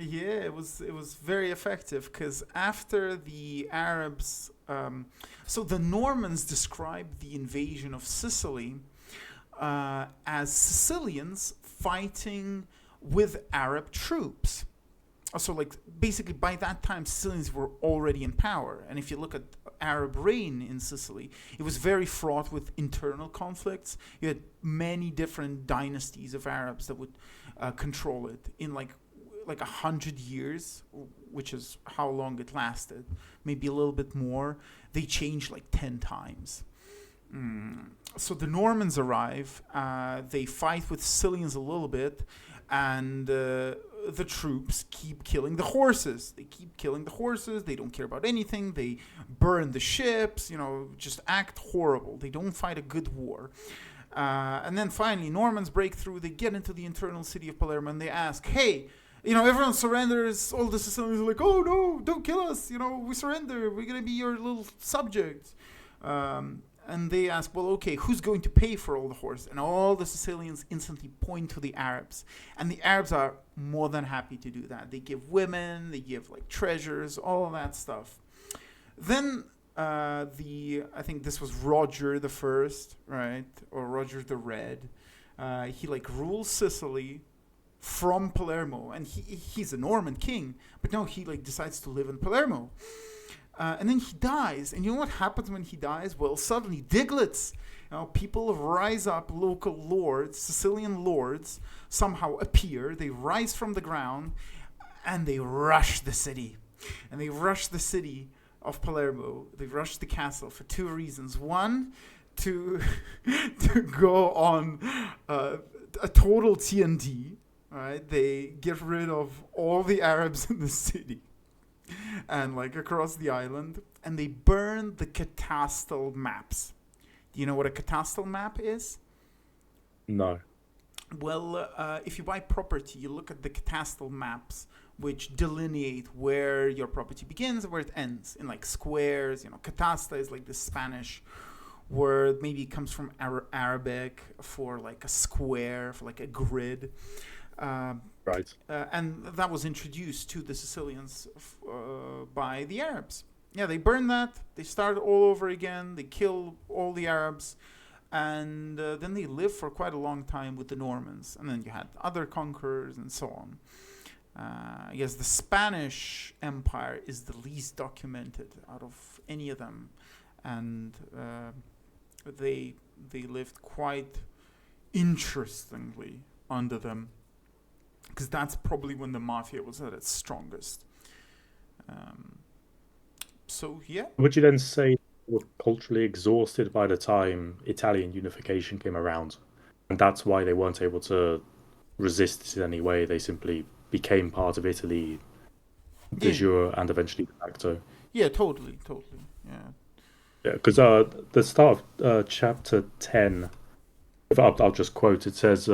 Yeah, it was very effective because after the Arabs, so the Normans described the invasion of Sicily as Sicilians fighting with Arab troops. So, like, basically, by that time, Sicilians were already in power. And if you look at Arab reign in Sicily, it was very fraught with internal conflicts. You had many different dynasties of Arabs that would control it in like 100 years, which is how long it lasted. Maybe a little bit more. They changed like 10 times. So the Normans arrive. They fight with Sicilians a little bit, and the troops keep killing the horses. They keep killing the horses. They don't care about anything. They burn the ships. Just act horrible. They don't fight a good war. And then finally, Normans break through. They get into the internal city of Palermo, and they ask, "Hey, everyone surrenders." All the Sicilians are like, "Oh no, don't kill us. We surrender. We're gonna be your little subjects." And they ask, "Well, okay, who's going to pay for all the horses?" And all the Sicilians instantly point to the Arabs, and the Arabs are more than happy to do that. They give women, they give like treasures, all of that stuff. Then I think this was Roger the First, right, or Roger the Red. He like rules Sicily from Palermo, and he's a Norman king, but no, he like decides to live in Palermo. And then he dies, and you know what happens when he dies? Well, suddenly Diglets, people rise up, local lords, Sicilian lords, somehow appear. They rise from the ground, and they rush the city. And they rush the city of Palermo. They rush the castle for two reasons. One, to go on a total TND. Right? They get rid of all the Arabs in the city and like across the island, and they burn the cadastral maps. Do you know what a cadastral map is? No. Well, if you buy property, you look at the cadastral maps, which delineate where your property begins and where it ends in like squares. Catasta is like the Spanish word. Maybe it comes from Arabic for like a square, for like a grid. Right. And that was introduced to the Sicilians by the Arabs. Yeah, they burn that. They start all over again. They kill all the Arabs. And then they lived for quite a long time with the Normans. And then you had other conquerors and so on. I guess the Spanish Empire is the least documented out of any of them. And they lived quite interestingly under them. Because that's probably when the Mafia was at its strongest. So, yeah. Would you then say they were culturally exhausted by the time Italian unification came around? And that's why they weren't able to resist it in any way. They simply became part of Italy de jure and eventually de facto. Yeah, totally. Yeah. Yeah, because the start of chapter 10, I'll just quote, it says,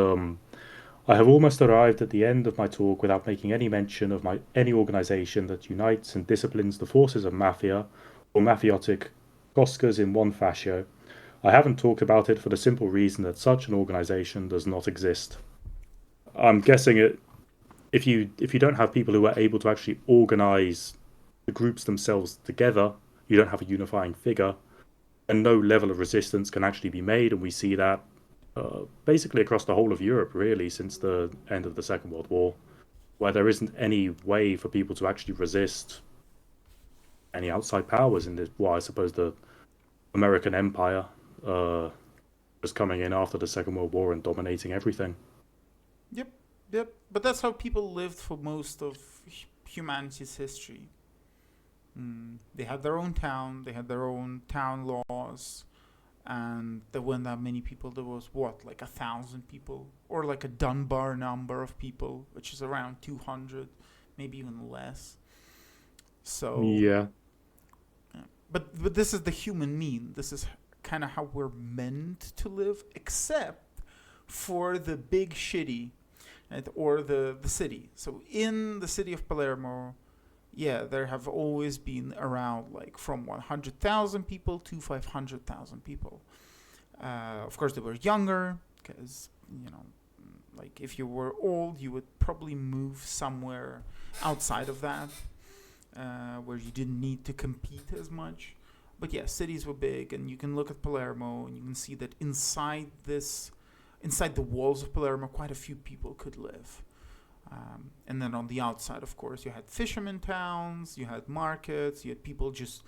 I have almost arrived at the end of my talk without making any mention of any organization that unites and disciplines the forces of Mafia or mafiotic coscas in one fascio. I haven't talked about it for the simple reason that such an organization does not exist. I'm guessing if you don't have people who are able to actually organize the groups themselves together, you don't have a unifying figure, and no level of resistance can actually be made, and we see that basically across the whole of Europe, really, since the end of the Second World War, where there isn't any way for people to actually resist any outside powers in this. Well, I suppose the American Empire was coming in after the Second World War and dominating everything. Yep. But that's how people lived for most of humanity's history. They had their own town. They had their own town laws. And there weren't that many people. There was like 1,000 people, or like a Dunbar number of people, which is around 200, maybe even less. So yeah. But this is the human mean. This is kind of how we're meant to live, except for the big shitty, right, or the city. So in the city of Palermo, yeah, there have always been around like from 100,000 people to 500,000 people. Of course, they were younger because, like if you were old, you would probably move somewhere outside of that where you didn't need to compete as much. But yeah, cities were big, and you can look at Palermo and you can see that inside the walls of Palermo, quite a few people could live. And then on the outside, of course, you had fishermen towns, you had markets, you had people just,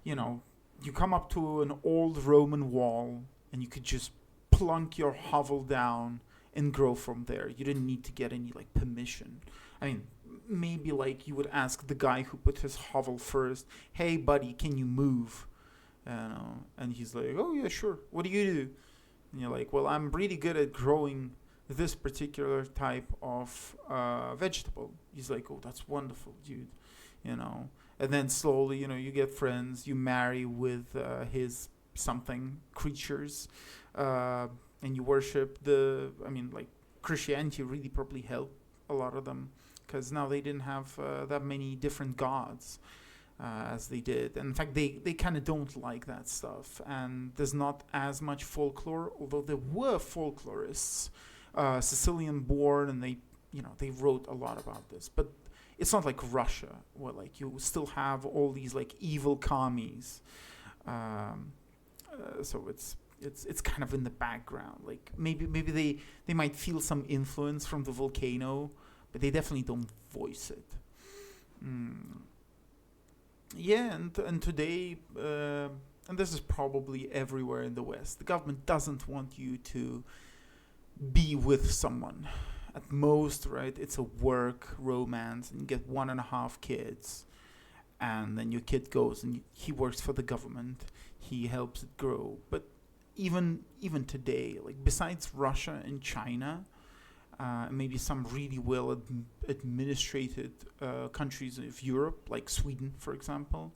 you come up to an old Roman wall and you could just plunk your hovel down and grow from there. You didn't need to get any like permission. I mean, maybe like you would ask the guy who put his hovel first, "Hey buddy, can you move?" And he's like, oh yeah, sure. What do you do? And you're like, well, I'm really good at growing this particular type of vegetable. He's like, oh, that's wonderful, dude. You know, and then slowly, you get friends. You marry with his something creatures, uh, and you worship like Christianity really probably helped a lot of them because now they didn't have that many different gods as they did. And in fact, they kind of don't like that stuff. And there's not as much folklore, although there were folklorists, Sicilian born, and they wrote a lot about this. But it's not like Russia, where like you still have all these like evil commies. So it's kind of in the background. Like maybe they might feel some influence from the volcano, but they definitely don't voice it. Yeah, and today, and this is probably everywhere in the West, the government doesn't want you to be with someone. At most, right, it's a work romance, and you get 1.5 kids, and then your kid goes and he works for the government, he helps it grow. But even today, like besides Russia and China, maybe some really well administrated countries of Europe, like Sweden, for example,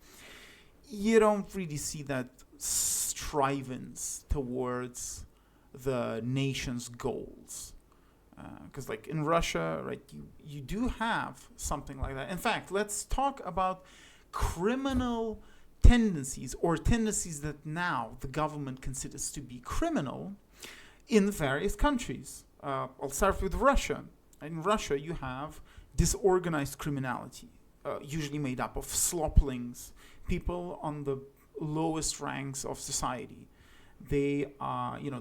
you don't really see that strivings towards the nation's goals. Because, like in Russia, right, you do have something like that. In fact, let's talk about criminal tendencies or tendencies that now the government considers to be criminal in various countries. I'll start with Russia. In Russia, you have disorganized criminality, usually made up of sloplings, people on the lowest ranks of society. They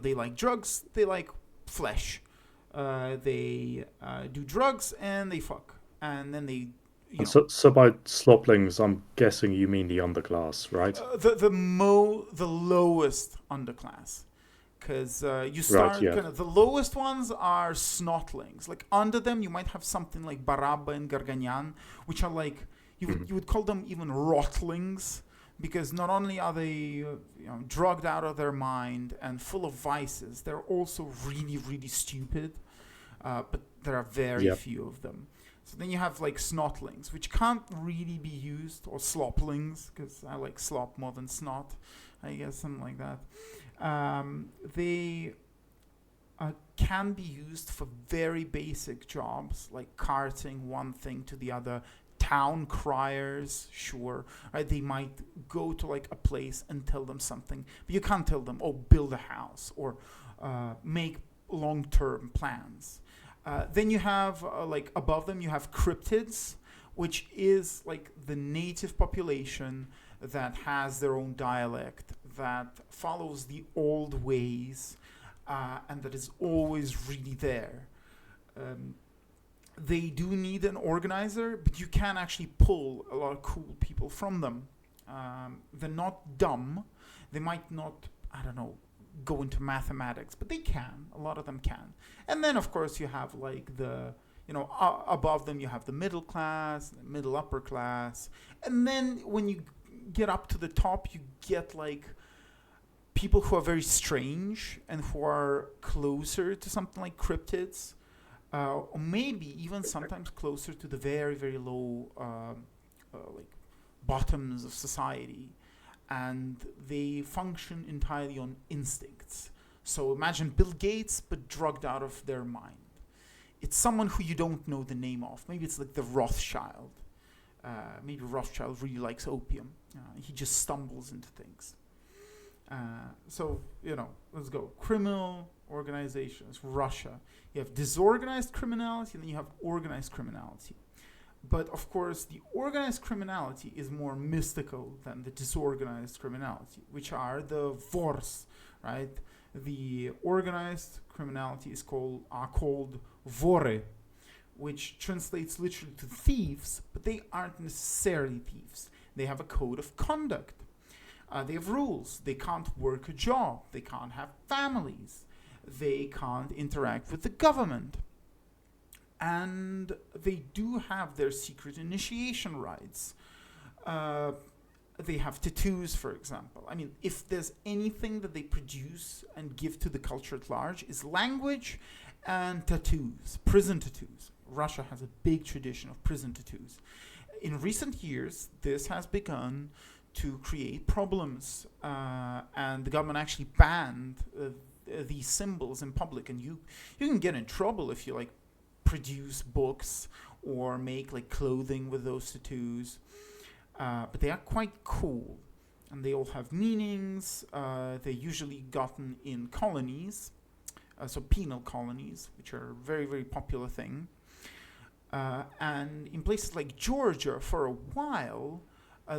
they like drugs, they like flesh. They do drugs and they fuck, and then they, And so by sloplings, I'm guessing you mean the underclass, right? the lowest underclass. Because you Right, start yeah. kind of the lowest ones are snotlings. Like under them, you might have something like Barabba and Garganyan, which are like you would call them even rotlings, because not only are they drugged out of their mind and full of vices, they're also really really stupid. But there are very Yep. few of them. So then you have like snotlings, which can't really be used, or sloplings, because I like slop more than snot, I guess, something like that. They can be used for very basic jobs, like carting one thing to the other. Town criers, sure, right? They might go to like a place and tell them something, but you can't tell them, oh, build a house or make long-term plans. Then you have like above them you have cryptids, which is like the native population that has their own dialect, that follows the old ways, and that is always really there. They do need an organizer, but you can actually pull a lot of cool people from them. They're not dumb. They might not, I don't know, go into mathematics, but they can. A lot of them can. And then, of course, you have like above them you have the middle class, the middle upper class. And then when you get up to the top, you get like people who are very strange and who are closer to something like cryptids, or maybe even sometimes closer to the very, very low like bottoms of society. And they function entirely on instincts. So imagine Bill Gates, but drugged out of their mind. It's someone who you don't know the name of. Maybe it's like the Rothschild. Maybe Rothschild really likes opium. He just stumbles into things. So, let's go. Criminal organizations, Russia. You have disorganized criminality, and then you have organized criminality. But of course, the organized criminality is more mystical than the disorganized criminality, which are the vors, right? The organized criminality are called vore, which translates literally to thieves, but they aren't necessarily thieves. They have a code of conduct. They have rules. They can't work a job. They can't have families. They can't interact with the government. And they do have their secret initiation rites. They have tattoos, for example. I mean, if there's anything that they produce and give to the culture at large, is language and tattoos, prison tattoos. Russia has a big tradition of prison tattoos. In recent years, this has begun to create problems, and the government actually banned these symbols in public. And you can get in trouble if you like produce books or make like clothing with those tattoos. But they are quite cool, and they all have meanings. They're usually gotten in colonies, so penal colonies, which are a very, very popular thing. And in places like Georgia, for a while,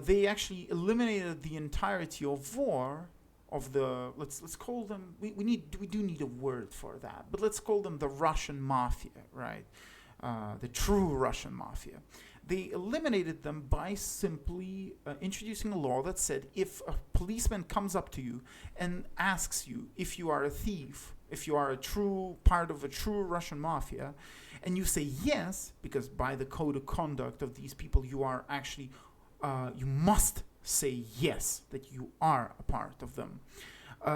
they actually eliminated the entirety of war of the let's call them we do need a word for that, but let's call them the Russian Mafia, right? The true Russian Mafia. They eliminated them by simply introducing a law that said if a policeman comes up to you and asks you if you are a thief, if you are a true part of a true Russian Mafia, and you say yes, because by the code of conduct of these people, you are actually, you must say yes, that you are a part of them,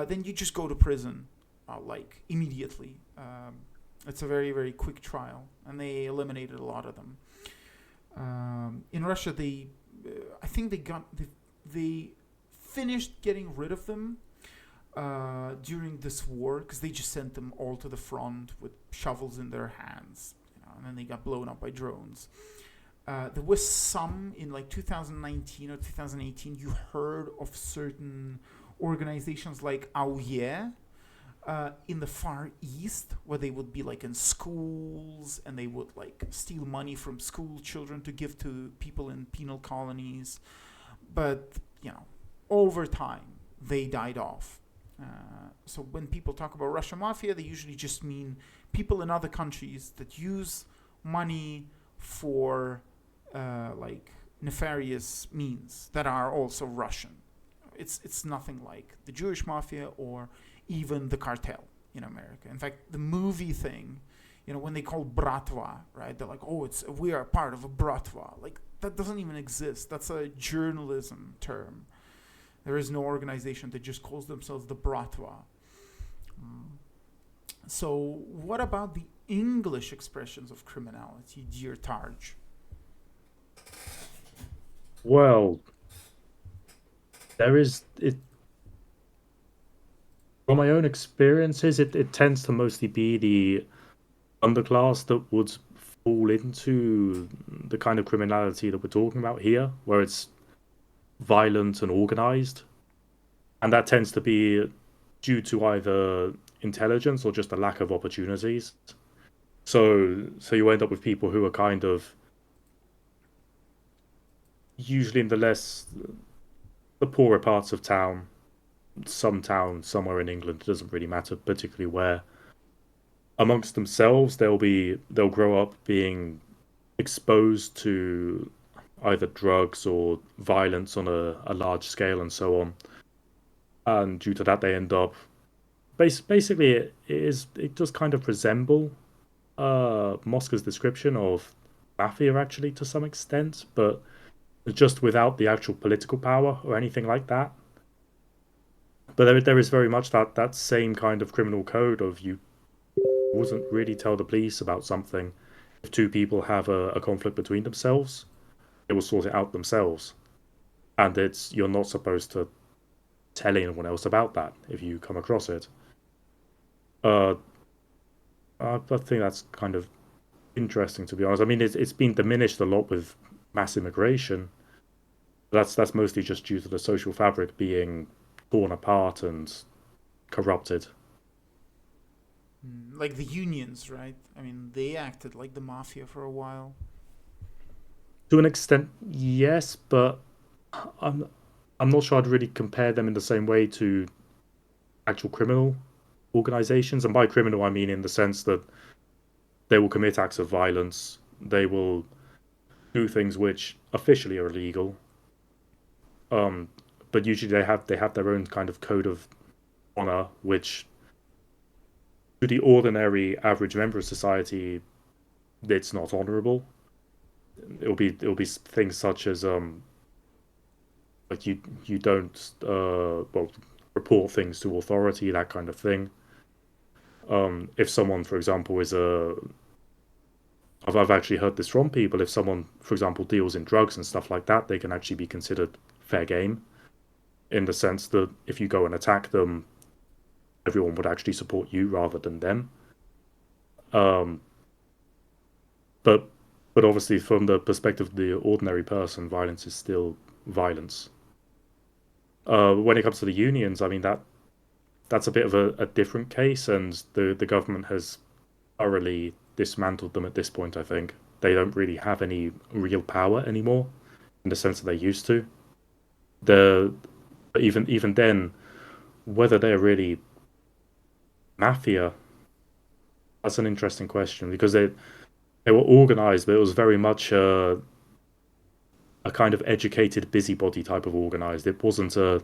then you just go to prison, like immediately. It's a very, very quick trial, and they eliminated a lot of them. In Russia, I think they finished getting rid of them during this war, because they just sent them all to the front with shovels in their hands, and then they got blown up by drones. There was some in like 2019 or 2018. You heard of certain organizations like AUYE in the Far East, where they would be like in schools and they would like steal money from school children to give to people in penal colonies. But, over time, they died off. So when people talk about Russian Mafia, they usually just mean people in other countries that use money for like nefarious means that are also Russian. It's nothing like the Jewish Mafia or even the cartel in America. In fact, the movie thing, when they call Bratva, right? They're like, oh, we are part of a Bratva. Like, that doesn't even exist. That's a journalism term. There is no organization that just calls themselves the Bratva. So what about the English expressions of criminality, dear Tarj? Well, there is it from my own experiences. It tends to mostly be the underclass that would fall into the kind of criminality that we're talking about here, where it's violent and organized, and that tends to be due to either intelligence or just a lack of opportunities. So you end up with people who are kind of usually in the poorer parts of town, some town somewhere in England. It doesn't really matter particularly where. Amongst themselves, they'll grow up being exposed to either drugs or violence on a large scale and so on. And due to that, they end up basically it does kind of resemble Mosca's description of Mafia actually to some extent, but just without the actual political power or anything like that. But there is very much that same kind of criminal code of you wouldn't really tell the police about something if two people have a conflict between themselves. They will sort it out themselves, and you're not supposed to tell anyone else about that if you come across it. Uh, I think that's kind of interesting, to be honest. I mean, it's been diminished a lot with mass immigration. That's mostly just due to the social fabric being torn apart and corrupted. Like the unions, right? I mean, they acted like the mafia for a while. To an extent, yes, but I'm I'm not sure I'd really compare them in the same way to actual criminal organizations. And by criminal, I mean in the sense that they will commit acts of violence, they will do things which officially are illegal, um, but usually they have their own kind of code of honor, which to the ordinary average member of society, it's not honorable. It'll be things such as Like you don't well report things to authority, that kind of thing. If someone, for example, is a I've actually heard this from people. If someone, for example, deals in drugs and stuff like that, they can actually be considered fair game in the sense that if you go and attack them, everyone would actually support you rather than them. Um, but but obviously, from the perspective of the ordinary person, violence is still violence. When it comes to the unions, I mean that's a bit of a different case, and the government has thoroughly dismantled them at this point. I think they don't really have any real power anymore in the sense that they used to. The even then, whether they're really mafia, that's an interesting question because they were organized, but it was very much a kind of educated busybody type of organized. It wasn't a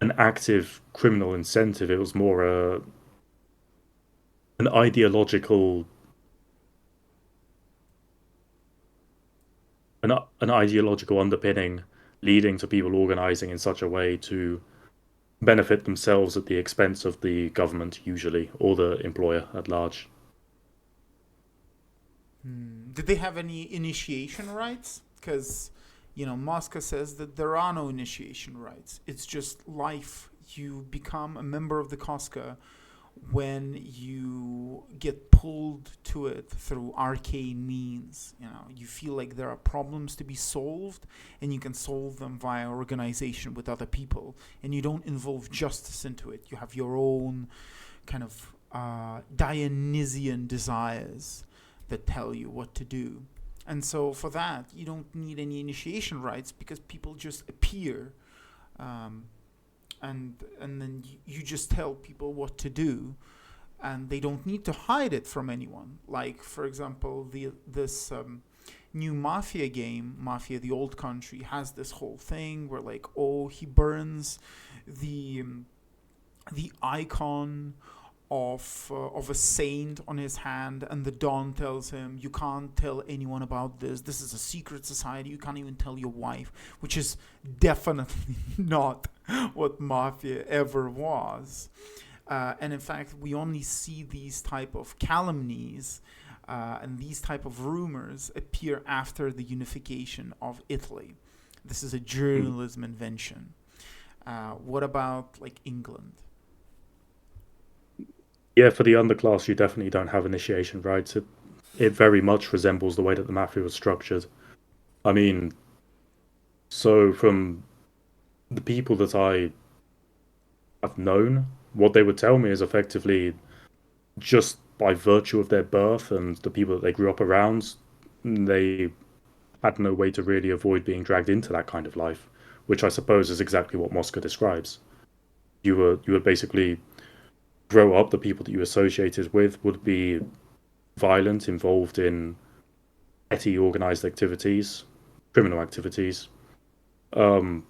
an active criminal incentive. It was more an ideological an ideological underpinning leading to people organizing in such a way to benefit themselves at the expense of the government usually or the employer at large. Did they have any initiation rights? Because, Mosca says that there are no initiation rights. It's just life. You become a member of the Cosca when you get pulled to it through arcane means. You feel like there are problems to be solved, and you can solve them via organization with other people, and you don't involve justice into it. You have your own kind of Dionysian desires that tell you what to do. And so for that, you don't need any initiation rites because people just appear, um, and then you just tell people what to do, and they don't need to hide it from anyone. Like for example, this new Mafia game, Mafia: The Old Country, has this whole thing where like, oh, he burns the icon of a saint on his hand, and the Don tells him, "You can't tell anyone about this. This is a secret society. You can't even tell your wife," which is definitely not what Mafia ever was. And in fact, we only see these type of calumnies and these type of rumors appear after the unification of Italy. This is a journalism invention. What about like England? Yeah, for the underclass, you definitely don't have initiation rights. It very much resembles the way that the mafia was structured. I mean, so from the people that I have known, what they would tell me is effectively just by virtue of their birth and the people that they grew up around, they had no way to really avoid being dragged into that kind of life, which I suppose is exactly what Mosca describes. You would basically grow up, the people that you associated with would be violent, involved in petty organized activities, criminal activities, um,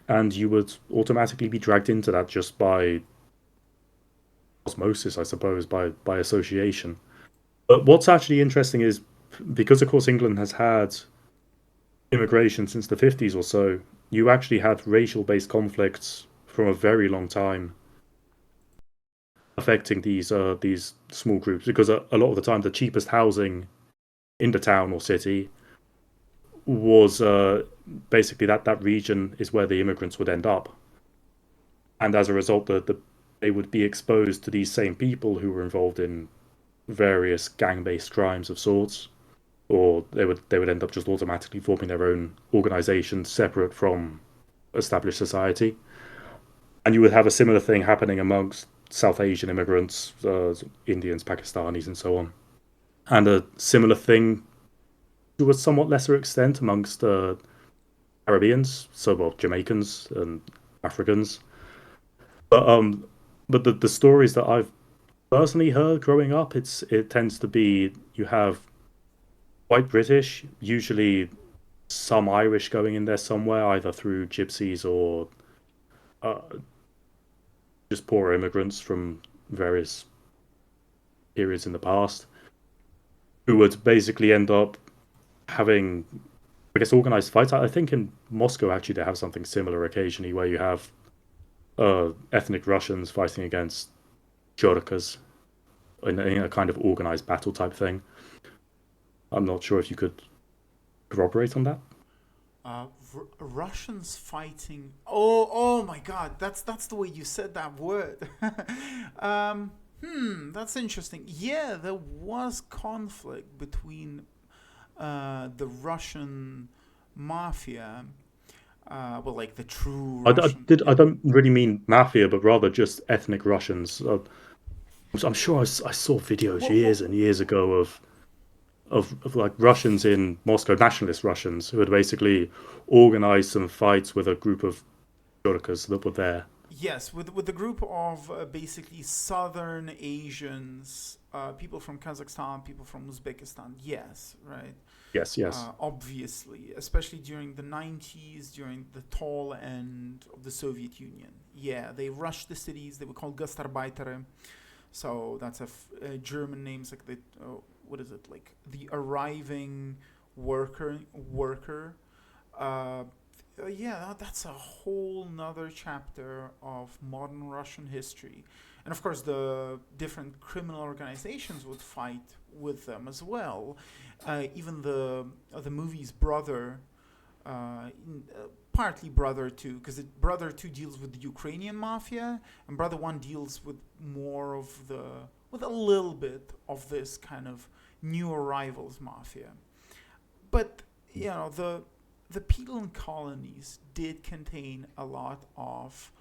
and you would automatically be dragged into that just by osmosis, I suppose, by association. But what's actually interesting is because, of course, England has had immigration since the 50s or so, you actually had racial based conflicts from a very long time affecting these small groups because a lot of the time the cheapest housing in the town or city was basically that region is where the immigrants would end up, and as a result, they would be exposed to these same people who were involved in various gang-based crimes of sorts, or they would end up just automatically forming their own organizations separate from established society, and you would have a similar thing happening amongst South Asian immigrants, Indians, Pakistanis, and so on, and a similar thing to a somewhat lesser extent amongst Caribbeans, so well Jamaicans and Africans. But the stories that I've personally heard growing up, it tends to be you have white British, usually some Irish going in there somewhere, either through gypsies or uh, just poor immigrants from various periods in the past, who would basically end up having I guess organized fights. I think in Moscow actually they have something similar occasionally, where you have ethnic Russians fighting against Churkas in a kind of organized battle type thing. I'm not sure if you could corroborate on that. Russians fighting. Oh my God! That's the way you said that word. That's interesting. Yeah, there was conflict between the Russian mafia. Well, like the true Russian. I don't really mean mafia, but rather just ethnic Russians. I'm sure I saw videos What? years and years ago of like Russians in Moscow, nationalist Russians, who had basically organized some fights with a group of Churkas that were there. Yes, with a group of basically Southern Asians, people from Kazakhstan, people from Uzbekistan. Yes, right. Yes, yes. Obviously, especially during the 90s, during the tall end of the Soviet Union. Yeah, they rushed the cities. They were called Gastarbeiter. So that's German names like the what is it like the arriving worker. Uh, yeah, that's a whole nother chapter of modern Russian history. And of course, the different criminal organizations would fight with them as well. Even the movie's brother, partly brother two, because brother two deals with the Ukrainian mafia, and brother one deals with more of with a little bit of this kind of new arrivals mafia. But the penal colonies did contain a lot of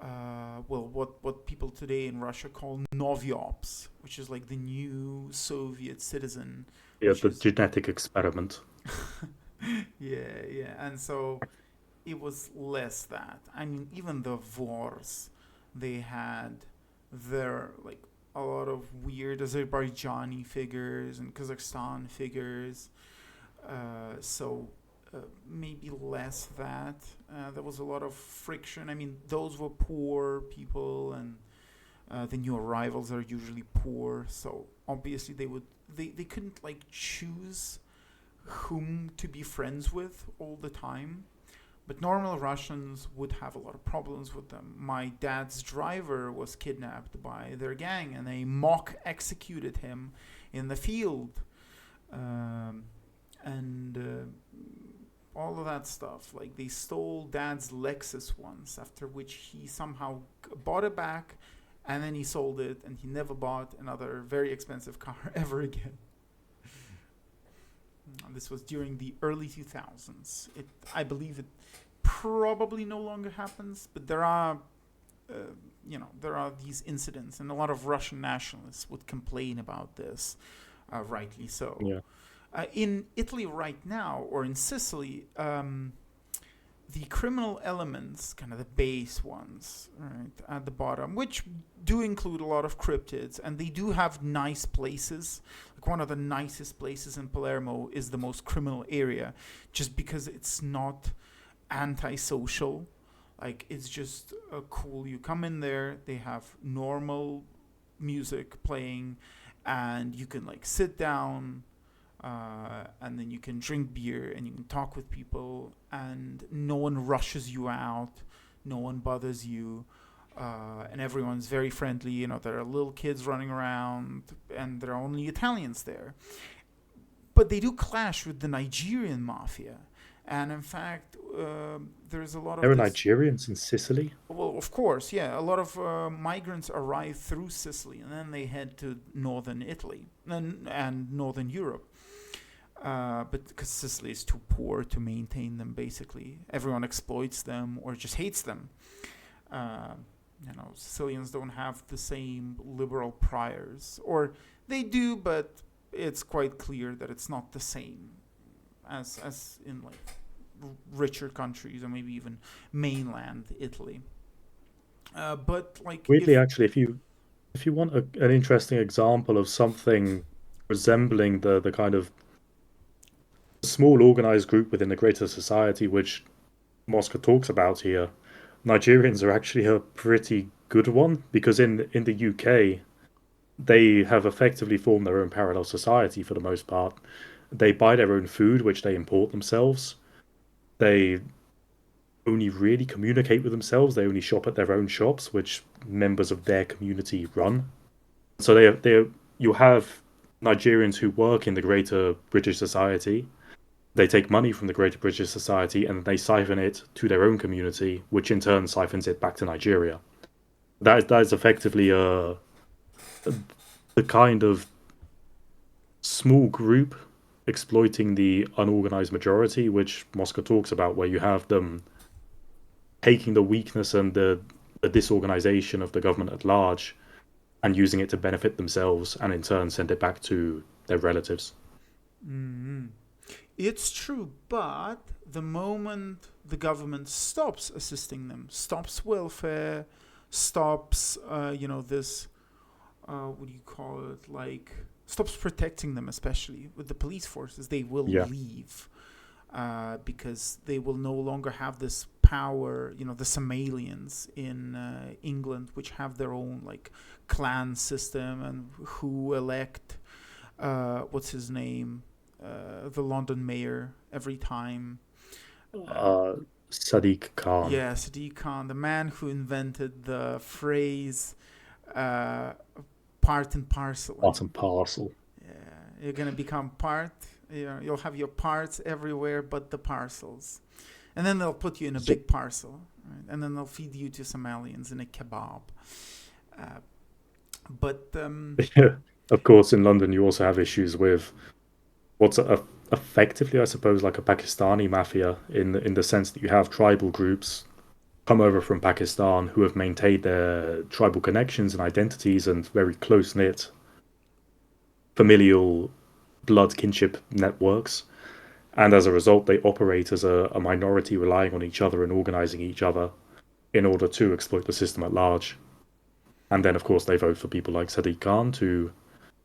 what people today in Russia call novyops, which is like the new Soviet citizen, Yeah, which the is genetic experiment. yeah, and so it was less that. I mean, even the Vors, they had their like a lot of weird Azerbaijani figures and Kazakhstan figures. So maybe less that. There was a lot of friction. I mean, those were poor people, and the new arrivals are usually poor. So obviously they couldn't like choose whom to be friends with all the time. But normal Russians would have a lot of problems with them. My dad's driver was kidnapped by their gang, and they mock executed him in the field. Um, and all of that stuff. Like they stole dad's Lexus once, after which he somehow bought it back, and then he sold it, and he never bought another very expensive car ever again. This was during the early 2000s. I believe it probably no longer happens, but uh, there are these incidents, and a lot of Russian nationalists would complain about this, rightly so. Yeah. In Italy right now, or in Sicily, the criminal elements, kind of the base ones, right, at the bottom, which do include a lot of cryptids, and they do have nice places. Like one of the nicest places in Palermo is the most criminal area, just because it's not antisocial. Like it's just cool. You come in there, they have normal music playing, and you can like sit down, and then you can drink beer and you can talk with people, and no one rushes you out, no one bothers you, and everyone's very friendly. There are little kids running around, and there are only Italians there. But they do clash with the Nigerian mafia, and in fact, there's a lot There of are this. Nigerians in Sicily. Well, of course, yeah. A lot of migrants arrive through Sicily, and then they head to northern Italy and northern Europe. But because Sicily is too poor to maintain them, basically, everyone exploits them or just hates them. Uh, Sicilians don't have the same liberal priors, or they do, but it's quite clear that it's not the same as in like richer countries, or maybe even mainland Italy. But like Weirdly, if actually, if you want an interesting example of something resembling the kind of small organized group within a greater society, which Mosca talks about here, Nigerians are actually a pretty good one because in the UK they have effectively formed their own parallel society for the most part, They buy their own food, which they import themselves. They only really communicate with themselves. They only shop at their own shops, which members of their community run. So you have Nigerians who work in the Greater British Society. They take money from the Greater British Society and they siphon it to their own community, which in turn siphons it back to Nigeria. That is effectively the kind of small group exploiting the unorganized majority, which Mosca talks about, where you have them taking the weakness and the disorganization of the government at large and using it to benefit themselves and in turn send it back to their relatives. Mm. It's true, but the moment the government stops assisting them, stops welfare, stops, this, what do you call it, like, stops protecting them, especially with the police forces, they will Yeah. leave. Because they will no longer have this power, the Somalians in England, which have their own like clan system and who elect what's his name, the London mayor every time. Uh, Uh, Sadiq Khan, yeah, Sadiq Khan, the man who invented the phrase uh, "part and part parceling." and parcel. Yeah, you're gonna become part. You'll have your parts everywhere, but the parcels, and then they'll put you in a So, big parcel, right? And then they'll feed you to Somalians in a kebab. Uh, but of course, in London, you also have issues with what's effectively, I suppose, like a Pakistani mafia in the sense that you have tribal groups come over from Pakistan who have maintained their tribal connections and identities and very close knit familial blood kinship networks. And as a result, they operate as a minority, relying on each other and organizing each other in order to exploit the system at large. And then, of course, they vote for people like Sadiq Khan to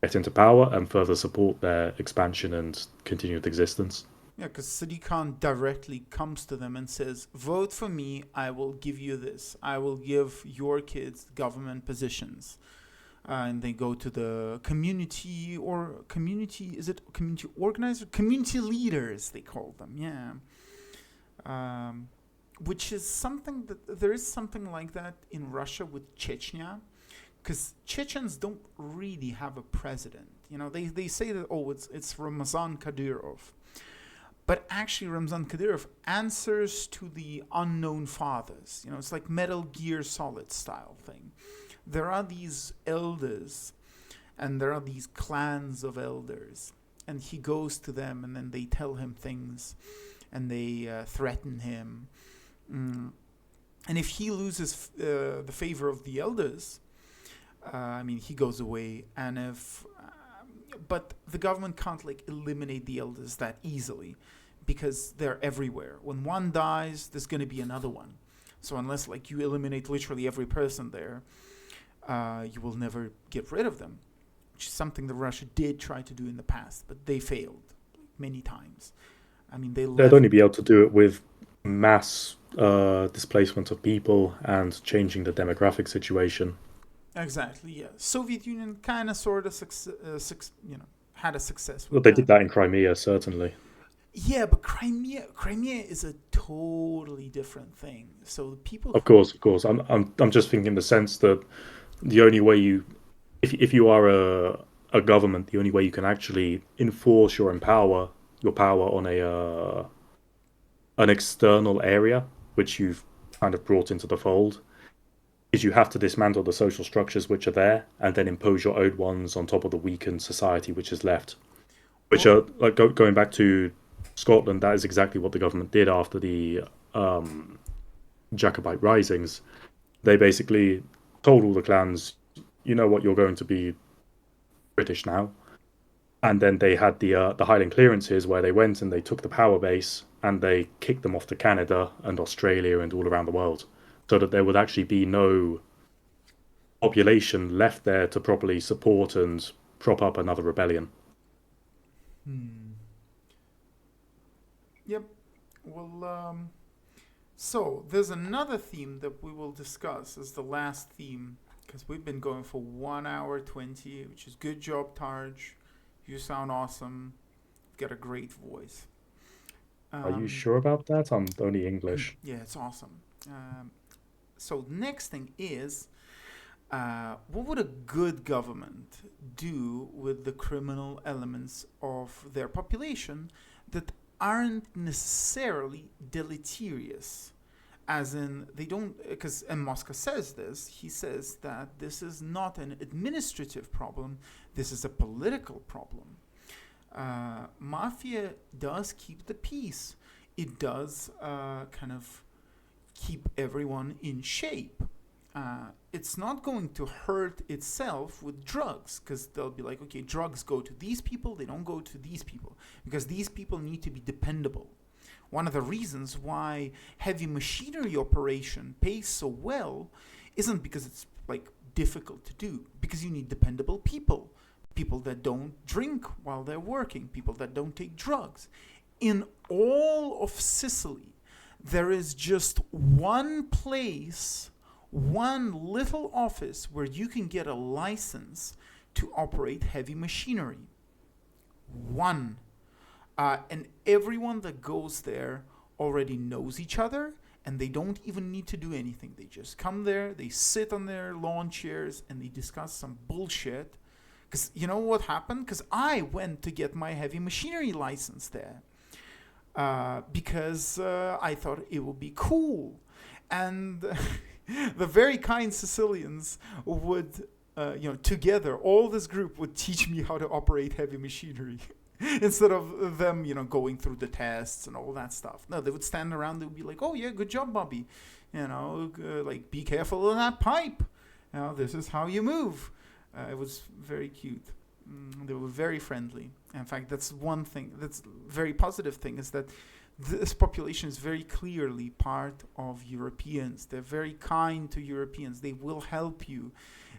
get into power and further support their expansion and continued existence. yeah, because Sadiq Khan directly comes to them and says, "Vote for me. I will give you this. I will give your kids government positions." And they go to the community, is it community organizer, community leaders they call them, yeah. Which is something that there is something like that in Russia with Chechnya, because Chechens don't really have a president. They say that, oh, it's Ramzan Kadyrov, but actually Ramzan Kadyrov answers to the unknown fathers. It's like Metal Gear Solid style thing. There are these elders and there are these clans of elders, and he goes to them and then they tell him things and they threaten him. And if he loses the favor of the elders, he goes away. And if but the government can't like eliminate the elders that easily because they're everywhere. When one dies, there's going to be another one. So unless like you eliminate literally every person there, you will never get rid of them, which is something that Russia did try to do in the past, but they failed many times. They They'd left. only be able to do it with mass displacement of people and changing the demographic situation. Exactly, yeah. Soviet Union kind of sort of had a success Well, with they did that. that in Crimea, certainly. Yeah, but Crimea is a totally different thing. So the people Of who course, of course. I'm just thinking in the sense that the only way you, if you are a government, the only way you can actually enforce your power on a an external area, which you've kind of brought into the fold, is you have to dismantle the social structures which are there and then impose your own ones on top of the weakened society which is left. Which well, are like going back to Scotland, that is exactly what the government did after the Jacobite risings. They basically told all the clans, you know what, you're going to be British now. And then they had the Highland clearances where they went and they took the power base and they kicked them off to Canada and Australia and all around the world, so that there would actually be no population left there to properly support and prop up another rebellion. hmm. Yep. Well, so there's another theme that we will discuss as the last theme because we've been going for 1 hour 20, which is good job, Tarj. You sound awesome. got a great voice. Are you Um, sure about that? I'm only English. yeah, it's awesome. So next thing is, what would a good government do with the criminal elements of their population that aren't necessarily deleterious? As in, they don't, because, and Mosca says this, he says that this is not an administrative problem, this is a political problem. Mafia does keep the peace. It does kind of keep everyone in shape. It's not going to hurt itself with drugs because they'll be like, okay, drugs go to these people, they don't go to these people because these people need to be dependable. One of the reasons why heavy machinery operation pays so well isn't because it's like difficult to do, because you need dependable people, people that don't drink while they're working, people that don't take drugs. In all of Sicily, there is just one place, one little office where you can get a license to operate heavy machinery. One. And everyone that goes there already knows each other, and they don't even need to do anything. They just come there, they sit on their lawn chairs, and they discuss some bullshit. Because you know what happened? Because I went to get my heavy machinery license there because I thought it would be cool. And the very kind Sicilians would, together, all this group would teach me how to operate heavy machinery. Instead of them, going through the tests and all that stuff. No, they would stand around. They would be like, "Oh yeah, good job, Bobby. Like be careful of that pipe. This is how you move." It was very cute. They were very friendly. In fact, that's one thing. That's a very positive thing is that this population is very clearly part of Europeans. They're very kind to Europeans. They will help you.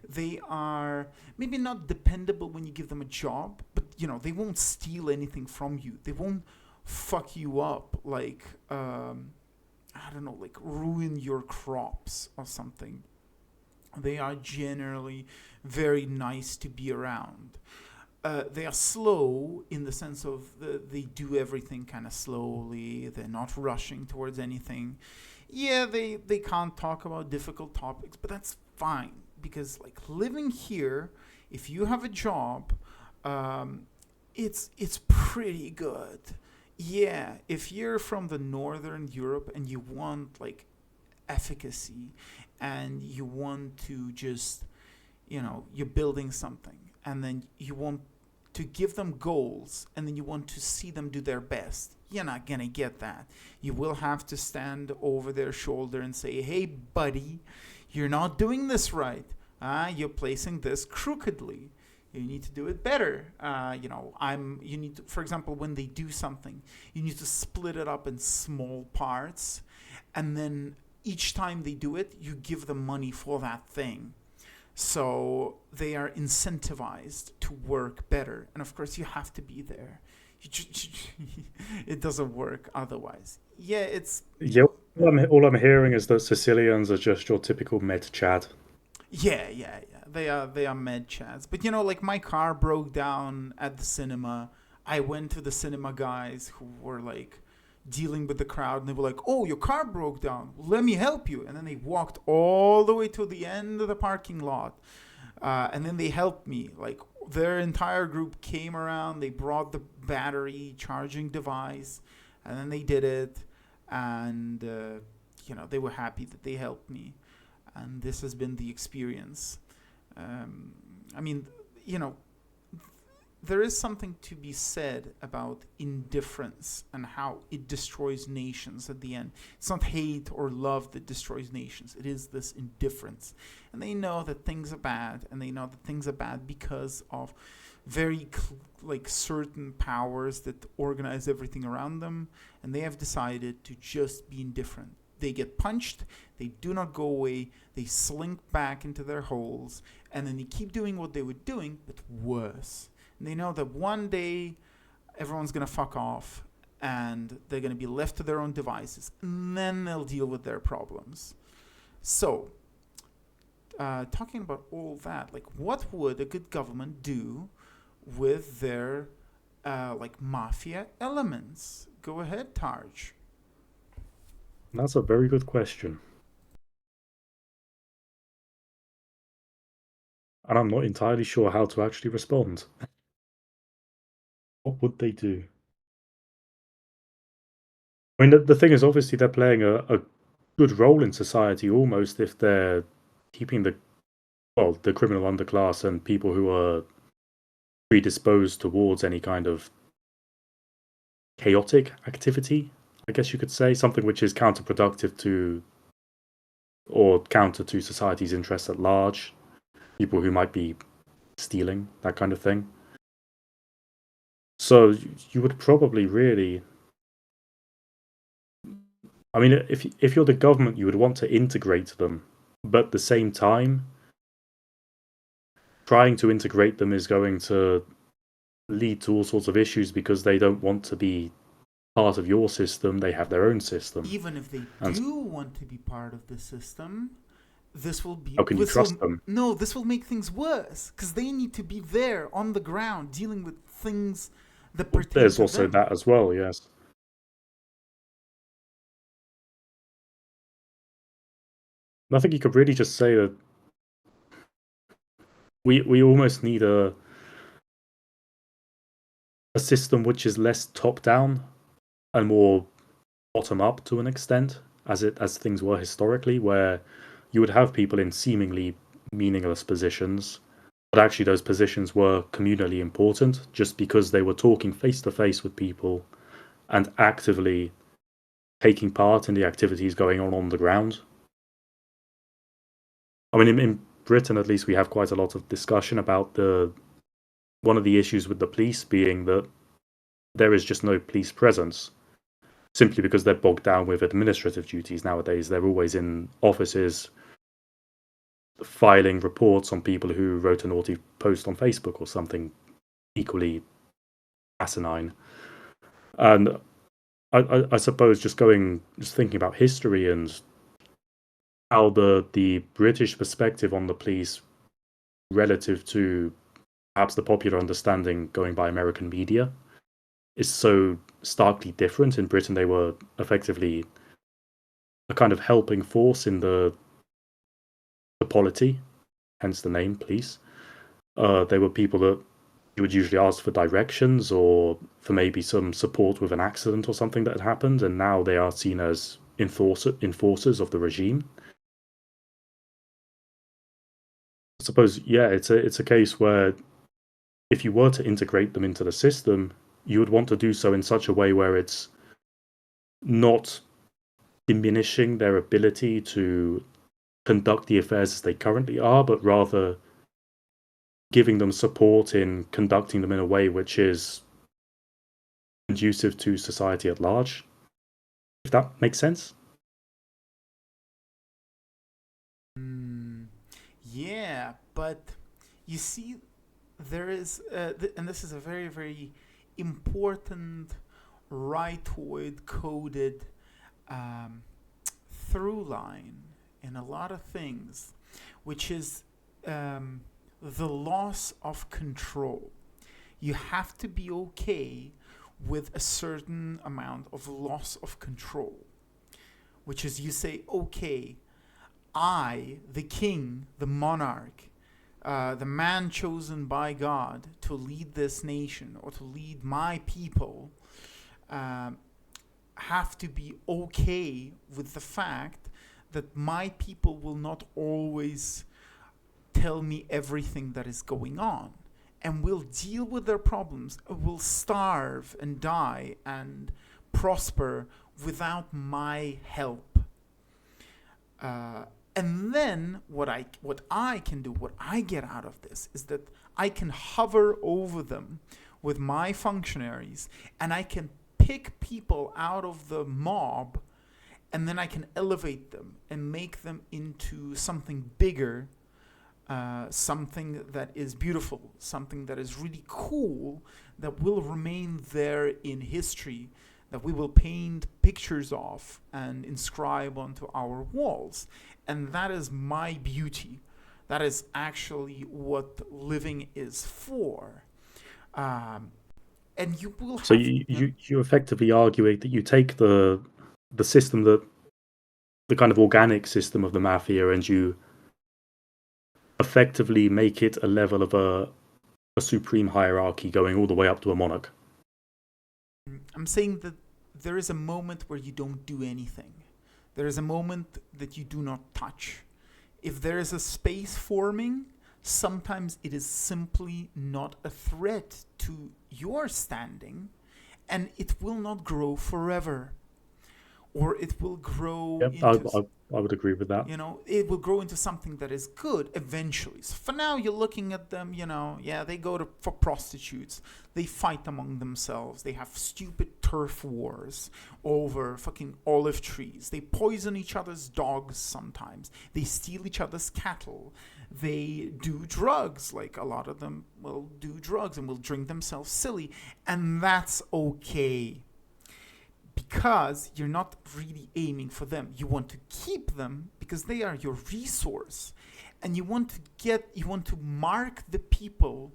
They are maybe not dependable when you give them a job, but they won't steal anything from you. They won't fuck you up like I don't know, like ruin your crops or something. They are generally very nice to be around. They are slow in the sense of they do everything kind of slowly. They're not rushing towards anything. Yeah, they can't talk about difficult topics, but that's fine because like living here, if you have a job, it's pretty good. Yeah, if you're from the northern Europe and you want like efficacy and you want to just you're building something and then you want to give them goals and then you want to see them do their best, you're not gonna get that. You will have to stand over their shoulder and say, hey buddy, you're not doing this right. You're placing this crookedly. You need to do it better. You need to, for example, when they do something, you need to split it up in small parts, and then each time they do it, you give them money for that thing. So they are incentivized to work better. And of course, you have to be there. It doesn't work otherwise. Yeah, it's Yeah, all I'm hearing is that Sicilians are just your typical med Chad. yeah. They are med chads. But like my car broke down at the cinema. I went to the cinema guys who were like dealing with the crowd, and they were like, "Oh, your car broke down. Let me help you." And then they walked all the way to the end of the parking lot, and then they helped me. Like their entire group came around. They brought the battery charging device, and then they did it, and they were happy that they helped me. And this has been the experience. I mean, there is something to be said about indifference and how it destroys nations at the end. It's not hate or love that destroys nations. It is this indifference. And they know that things are bad, and they know that things are bad because of very certain powers that organize everything around them, and they have decided to just be indifferent. They get punched, they do not go away, they slink back into their holes, and then they keep doing what they were doing, but worse. And they know that one day everyone's going to fuck off and they're going to be left to their own devices, and then they'll deal with their problems. So, talking about all that, like what would a good government do with their like mafia elements? Go ahead, Tarj. That's a very good question. And I'm not entirely sure how to actually respond. What would they do? I mean, the thing is, obviously, they're playing a good role in society almost if they're keeping the criminal underclass and people who are predisposed towards any kind of chaotic activity, I guess you could say, something which is counterproductive to or counter to society's interests at large, people who might be stealing, that kind of thing. So you would probably really, I mean, if you're the government, you would want to integrate them, but at the same time, trying to integrate them is going to lead to all sorts of issues because they don't want to be part of your system. They have their own system, Even if they and do want to be part of the system, how can you trust them? this will make things worse because they need to be there on the ground dealing with things that Well, pertain there's to also them. that as well. Yes, and I think you could really just say that we almost need a system which is less top down and more bottom up to an extent, as things were historically, where you would have people in seemingly meaningless positions, but actually those positions were communally important just because they were talking face to face with people and actively taking part in the activities going on the ground. I mean, in Britain at least, we have quite a lot of discussion about the one of the issues with the police being that there is just no police presence simply because they're bogged down with administrative duties nowadays. They're always in offices filing reports on people who wrote a naughty post on Facebook or something equally asinine. And I suppose just thinking about history and how the British perspective on the police relative to perhaps the popular understanding going by American media is so starkly different. In Britain, they were effectively a kind of helping force in the polity, hence the name police. They were people that you would usually ask for directions or for maybe some support with an accident or something that had happened, and now they are seen as enforcers of the regime. I suppose, yeah, it's a case where if you were to integrate them into the system, you would want to do so in such a way where it's not diminishing their ability to conduct the affairs as they currently are, but rather giving them support in conducting them in a way which is conducive to society at large. If that makes sense. Mm, yeah, but you see, and this is a very, very important rightoid coded um, through line in a lot of things, which is the loss of control. You have to be okay with a certain amount of loss of control, which is you say, okay, I, the king, the monarch, the man chosen by God to lead this nation or to lead my people, um, have to be okay with the fact that my people will not always tell me everything that is going on and will deal with their problems, will starve and die and prosper without my help. Uh, and then what I can do, what I get out of this is that I can hover over them with my functionaries and I can pick people out of the mob and then I can elevate them and make them into something bigger, something that is beautiful, something that is really cool, that will remain there in history, that we will paint pictures of and inscribe onto our walls. And that is my beauty. That is actually what living is for. Um, and you will So have you're effectively arguing that you take the system that the kind of organic system of the mafia and you effectively make it a level of a supreme hierarchy going all the way up to a monarch. I'm saying that there is a moment where you don't do anything. There is a moment that you do not touch. If there is a space forming, sometimes it is simply not a threat to your standing, and it will not grow forever. Or it will grow Yep, into, I would agree with that. it will grow into something that is good eventually. So for now, you're looking at them, yeah, they go for prostitutes. They fight among themselves. They have stupid turf wars over fucking olive trees. They poison each other's dogs sometimes. They steal each other's cattle. They do drugs. Like a lot of them will do drugs and will drink themselves silly. And that's okay, because you're not really aiming for them. You want to keep them because they are your resource. And you want to mark the people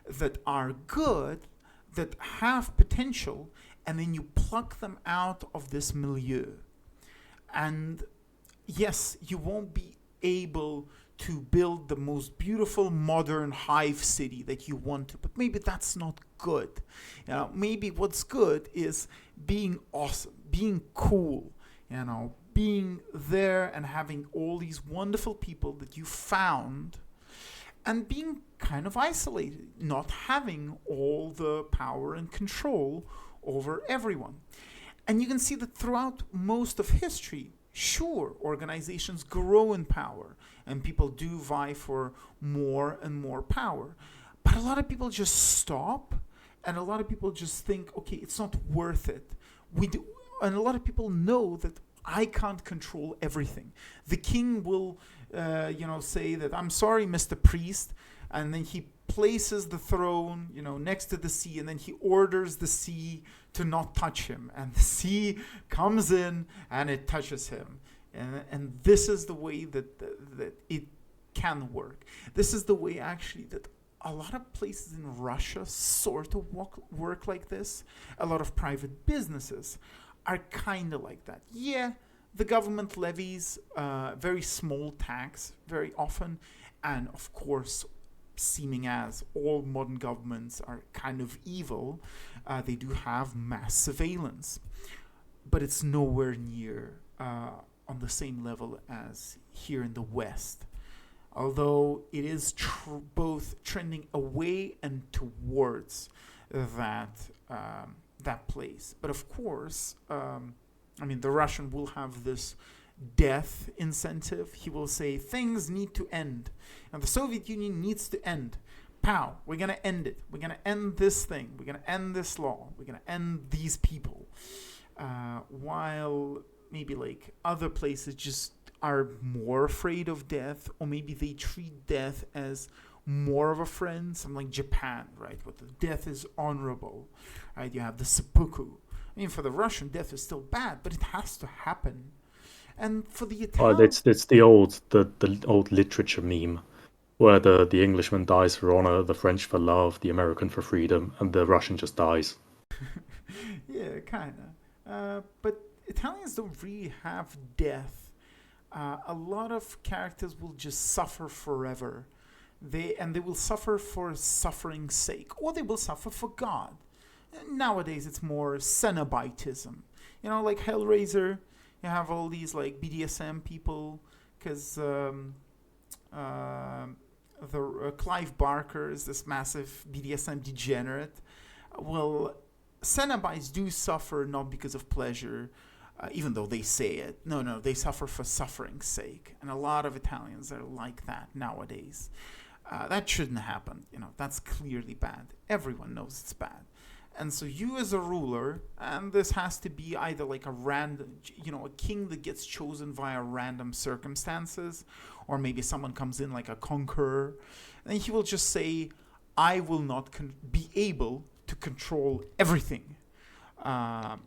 that are good, that have potential, and then you pluck them out of this milieu. And yes, you won't be able to build the most beautiful modern hive city that you want to, but maybe that's not good. Maybe what's good is being awesome, being cool, being there and having all these wonderful people that you found, and being kind of isolated, not having all the power and control over everyone. And you can see that throughout most of history, sure, organizations grow in power and people do vie for more and more power. But a lot of people just stop, and a lot of people just think, okay, it's not worth it. And a lot of people know that I can't control everything. The king will, say that, I'm sorry, Mr. Priest, and then he places the throne, next to the sea, and then he orders the sea to not touch him, and the sea comes in and it touches him. And this is the way that it can work. This is the way, actually, that a lot of places in Russia sort of work like this. A lot of private businesses are kind of like that. Yeah, the government levies very small tax very often, and of course, seeming as all modern governments are kind of evil, they do have mass surveillance. But it's nowhere near on the same level as here in the West. Although it is both trending away and towards that place. But of course, the Russian will have this death incentive. He will say things need to end, and the Soviet Union needs to end. Pow, we're gonna end it. We're gonna end this thing. We're gonna end this law. We're gonna end these people. While maybe like other places just are more afraid of death, or maybe they treat death as more of a friend. Something like Japan, right, where the death is honorable, right? You have the seppuku. For the Russian, death is still bad, but it has to happen. And for the Italian, it's the old literature meme where the Englishman dies for honor, the French for love, the American for freedom, and the Russian just dies. Yeah, kinda. But Italians don't really have death. A lot of characters will just suffer forever. They will suffer for suffering's sake, or they will suffer for God. Nowadays, it's more Cenobitism. Like Hellraiser, you have all these like BDSM people, because Clive Barker is this massive BDSM degenerate. Well, Cenobites do suffer not because of pleasure, even though they say it. No, they suffer for suffering's sake. And a lot of Italians are like that nowadays. That shouldn't happen. That's clearly bad. Everyone knows it's bad. And so you as a ruler, and this has to be either like a random, a king that gets chosen via random circumstances, or maybe someone comes in like a conqueror, and he will just say, I will not be able to control everything. Then,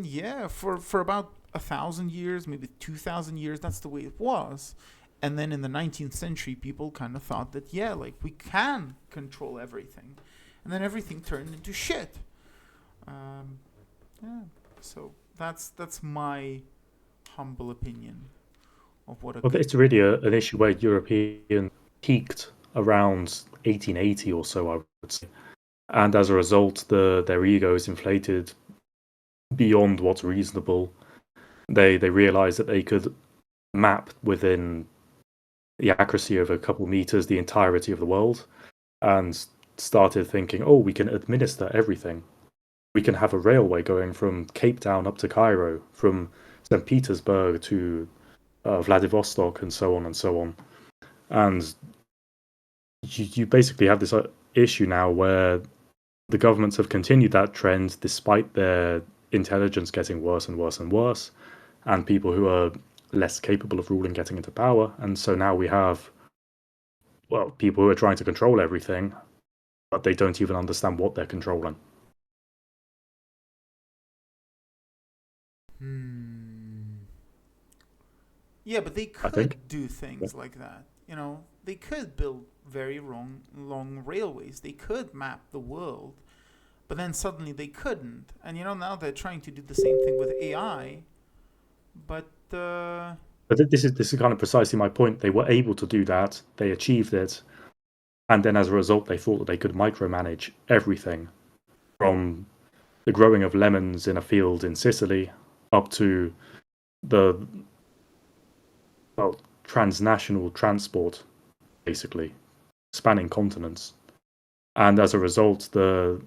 yeah, for about 1,000 years, maybe 2,000 years, that's the way it was. And then in the 19th century, people kind of thought that, yeah, like we can control everything. and then everything turned into shit. Um, yeah, so that's my humble opinion of what a Well, good. it's really an issue where Europeans peaked around 1880 or so, I would say. And as a result, their egos inflated beyond what's reasonable. They realized that they could map within the accuracy of a couple meters the entirety of the world, and started thinking, oh, we can administer everything. We can have a railway going from Cape Town up to Cairo, from St. Petersburg to Vladivostok, and so on and so on. And you basically have this issue now where the governments have continued that trend despite their intelligence getting worse and worse and worse, and people who are less capable of ruling getting into power. And so now we have, well, people who are trying to control everything, but they don't even understand what they're controlling. Hmm. Yeah, but they I think. could do Yeah. things like that. They could build very long railways. They could map the world, but then suddenly they couldn't. And now they're trying to do the same thing with AI, but But this is kind of precisely my point. They were able to do that. They achieved it, and then as a result, they thought that they could micromanage everything from the growing of lemons in a field in Sicily up to the, well, transnational transport, basically spanning continents. And as a result, the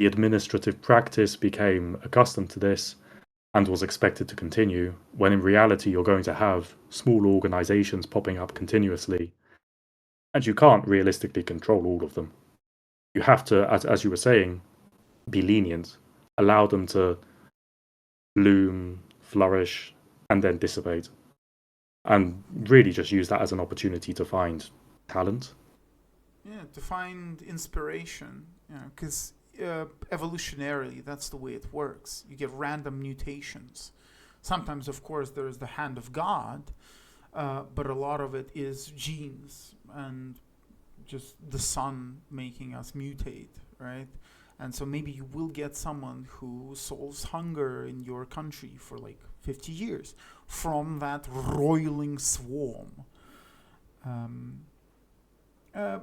administrative practice became accustomed to this and was expected to continue, when in reality you're going to have small organizations popping up continuously, and you can't realistically control all of them. You have to, as you were saying, be lenient, allow them to bloom, flourish, and then dissipate, and really just use that as an opportunity to find talent. yeah, to find inspiration, because evolutionarily, that's the way it works. You get random mutations. Sometimes, of course, there's the hand of God, but a lot of it is genes and just the sun making us mutate, right? And so maybe you will get someone who solves hunger in your country for like 50 years from that roiling swarm. Um, uh,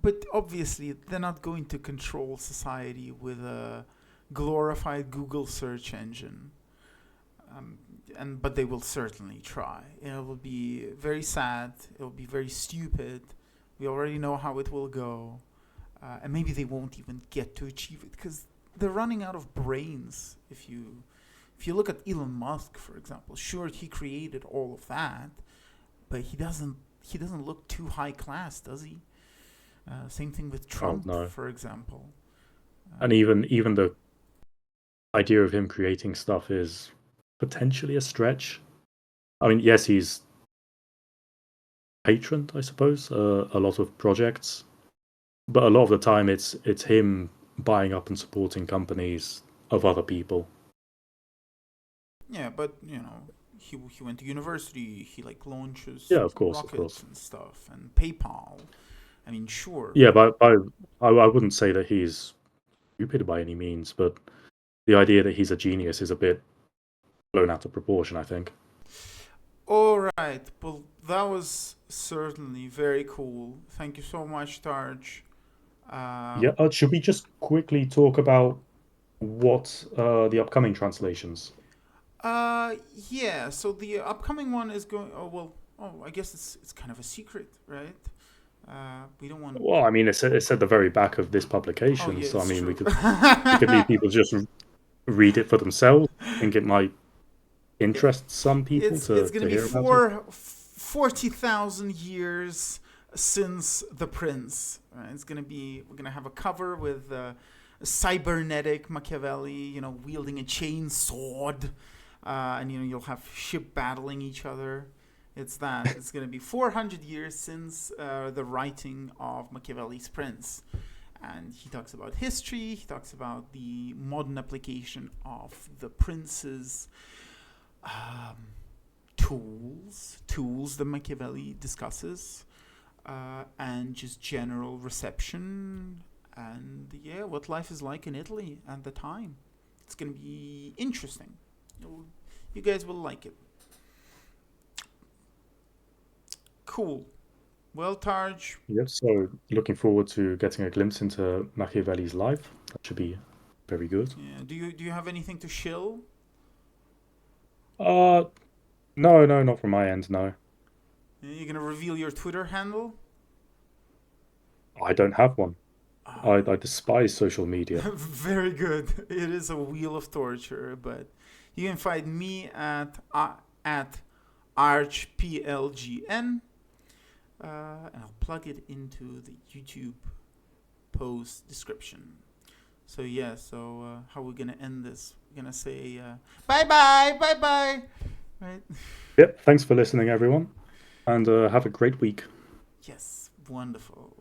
but obviously, they're not going to control society with a glorified Google search engine. Um, but they will certainly try. It will be very sad. It will be very stupid. We already know how it will go, and maybe they won't even get to achieve it because they're running out of brains. If you look at Elon Musk, for example, sure he created all of that, but he doesn't look too high class, does he? Same thing with Oh Trump, no. for example. And even the idea of him creating stuff is potentially a stretch. I mean, yes, he's patroned, I suppose, a lot of projects, but a lot of the time it's him buying up and supporting companies of other people. Yeah, but he went to university. He like launches Yeah, of course, of rockets course. and stuff, and PayPal. I mean, sure. Yeah, but I wouldn't say that he's stupid by any means, but the idea that he's a genius is a bit blown out of proportion, I think. All right. Well, that was certainly very cool. Thank you so much, Tarj. Uh, Yeah, should we just quickly talk about what the upcoming translations? uh, yeah. So the upcoming one is going. Oh well. Oh, I guess it's kind of a secret, right? We don't want. Well, I mean, it's at the very back of this Oh publication, yeah, so I it's mean, true. we could leave people just read it for themselves. I think it might it, interest some people it's gonna to be hear about it. 40,000 years since the prince. Right? It's gonna be. We're gonna have a cover with cybernetic Machiavelli, wielding a chain sword, and you'll have ship battling each other. It's that. It's gonna be 400 years since the writing of Machiavelli's Prince, and he talks about history. He talks about the modern application of the prince's um, tools that Machiavelli discusses. and just general reception, and yeah, what life is like in Italy at the time. It's gonna be interesting. You guys will like it. Cool. Well, Tarj, Yep. So looking forward to getting a glimpse into Machiavelli's life. That should be very good. yeah, do you have anything to shill? Uh, no, no, not from my end. No, You're gonna reveal your Twitter handle? I don't have one. Ah, I despise social media. very good. It is a wheel of torture, but you can find me at archplgn, and I'll plug it into the YouTube post description. So yeah, how we're gonna end this? We're gonna say bye bye, bye bye, right? Yep. Thanks for listening, everyone, and have a great week. Yes, wonderful.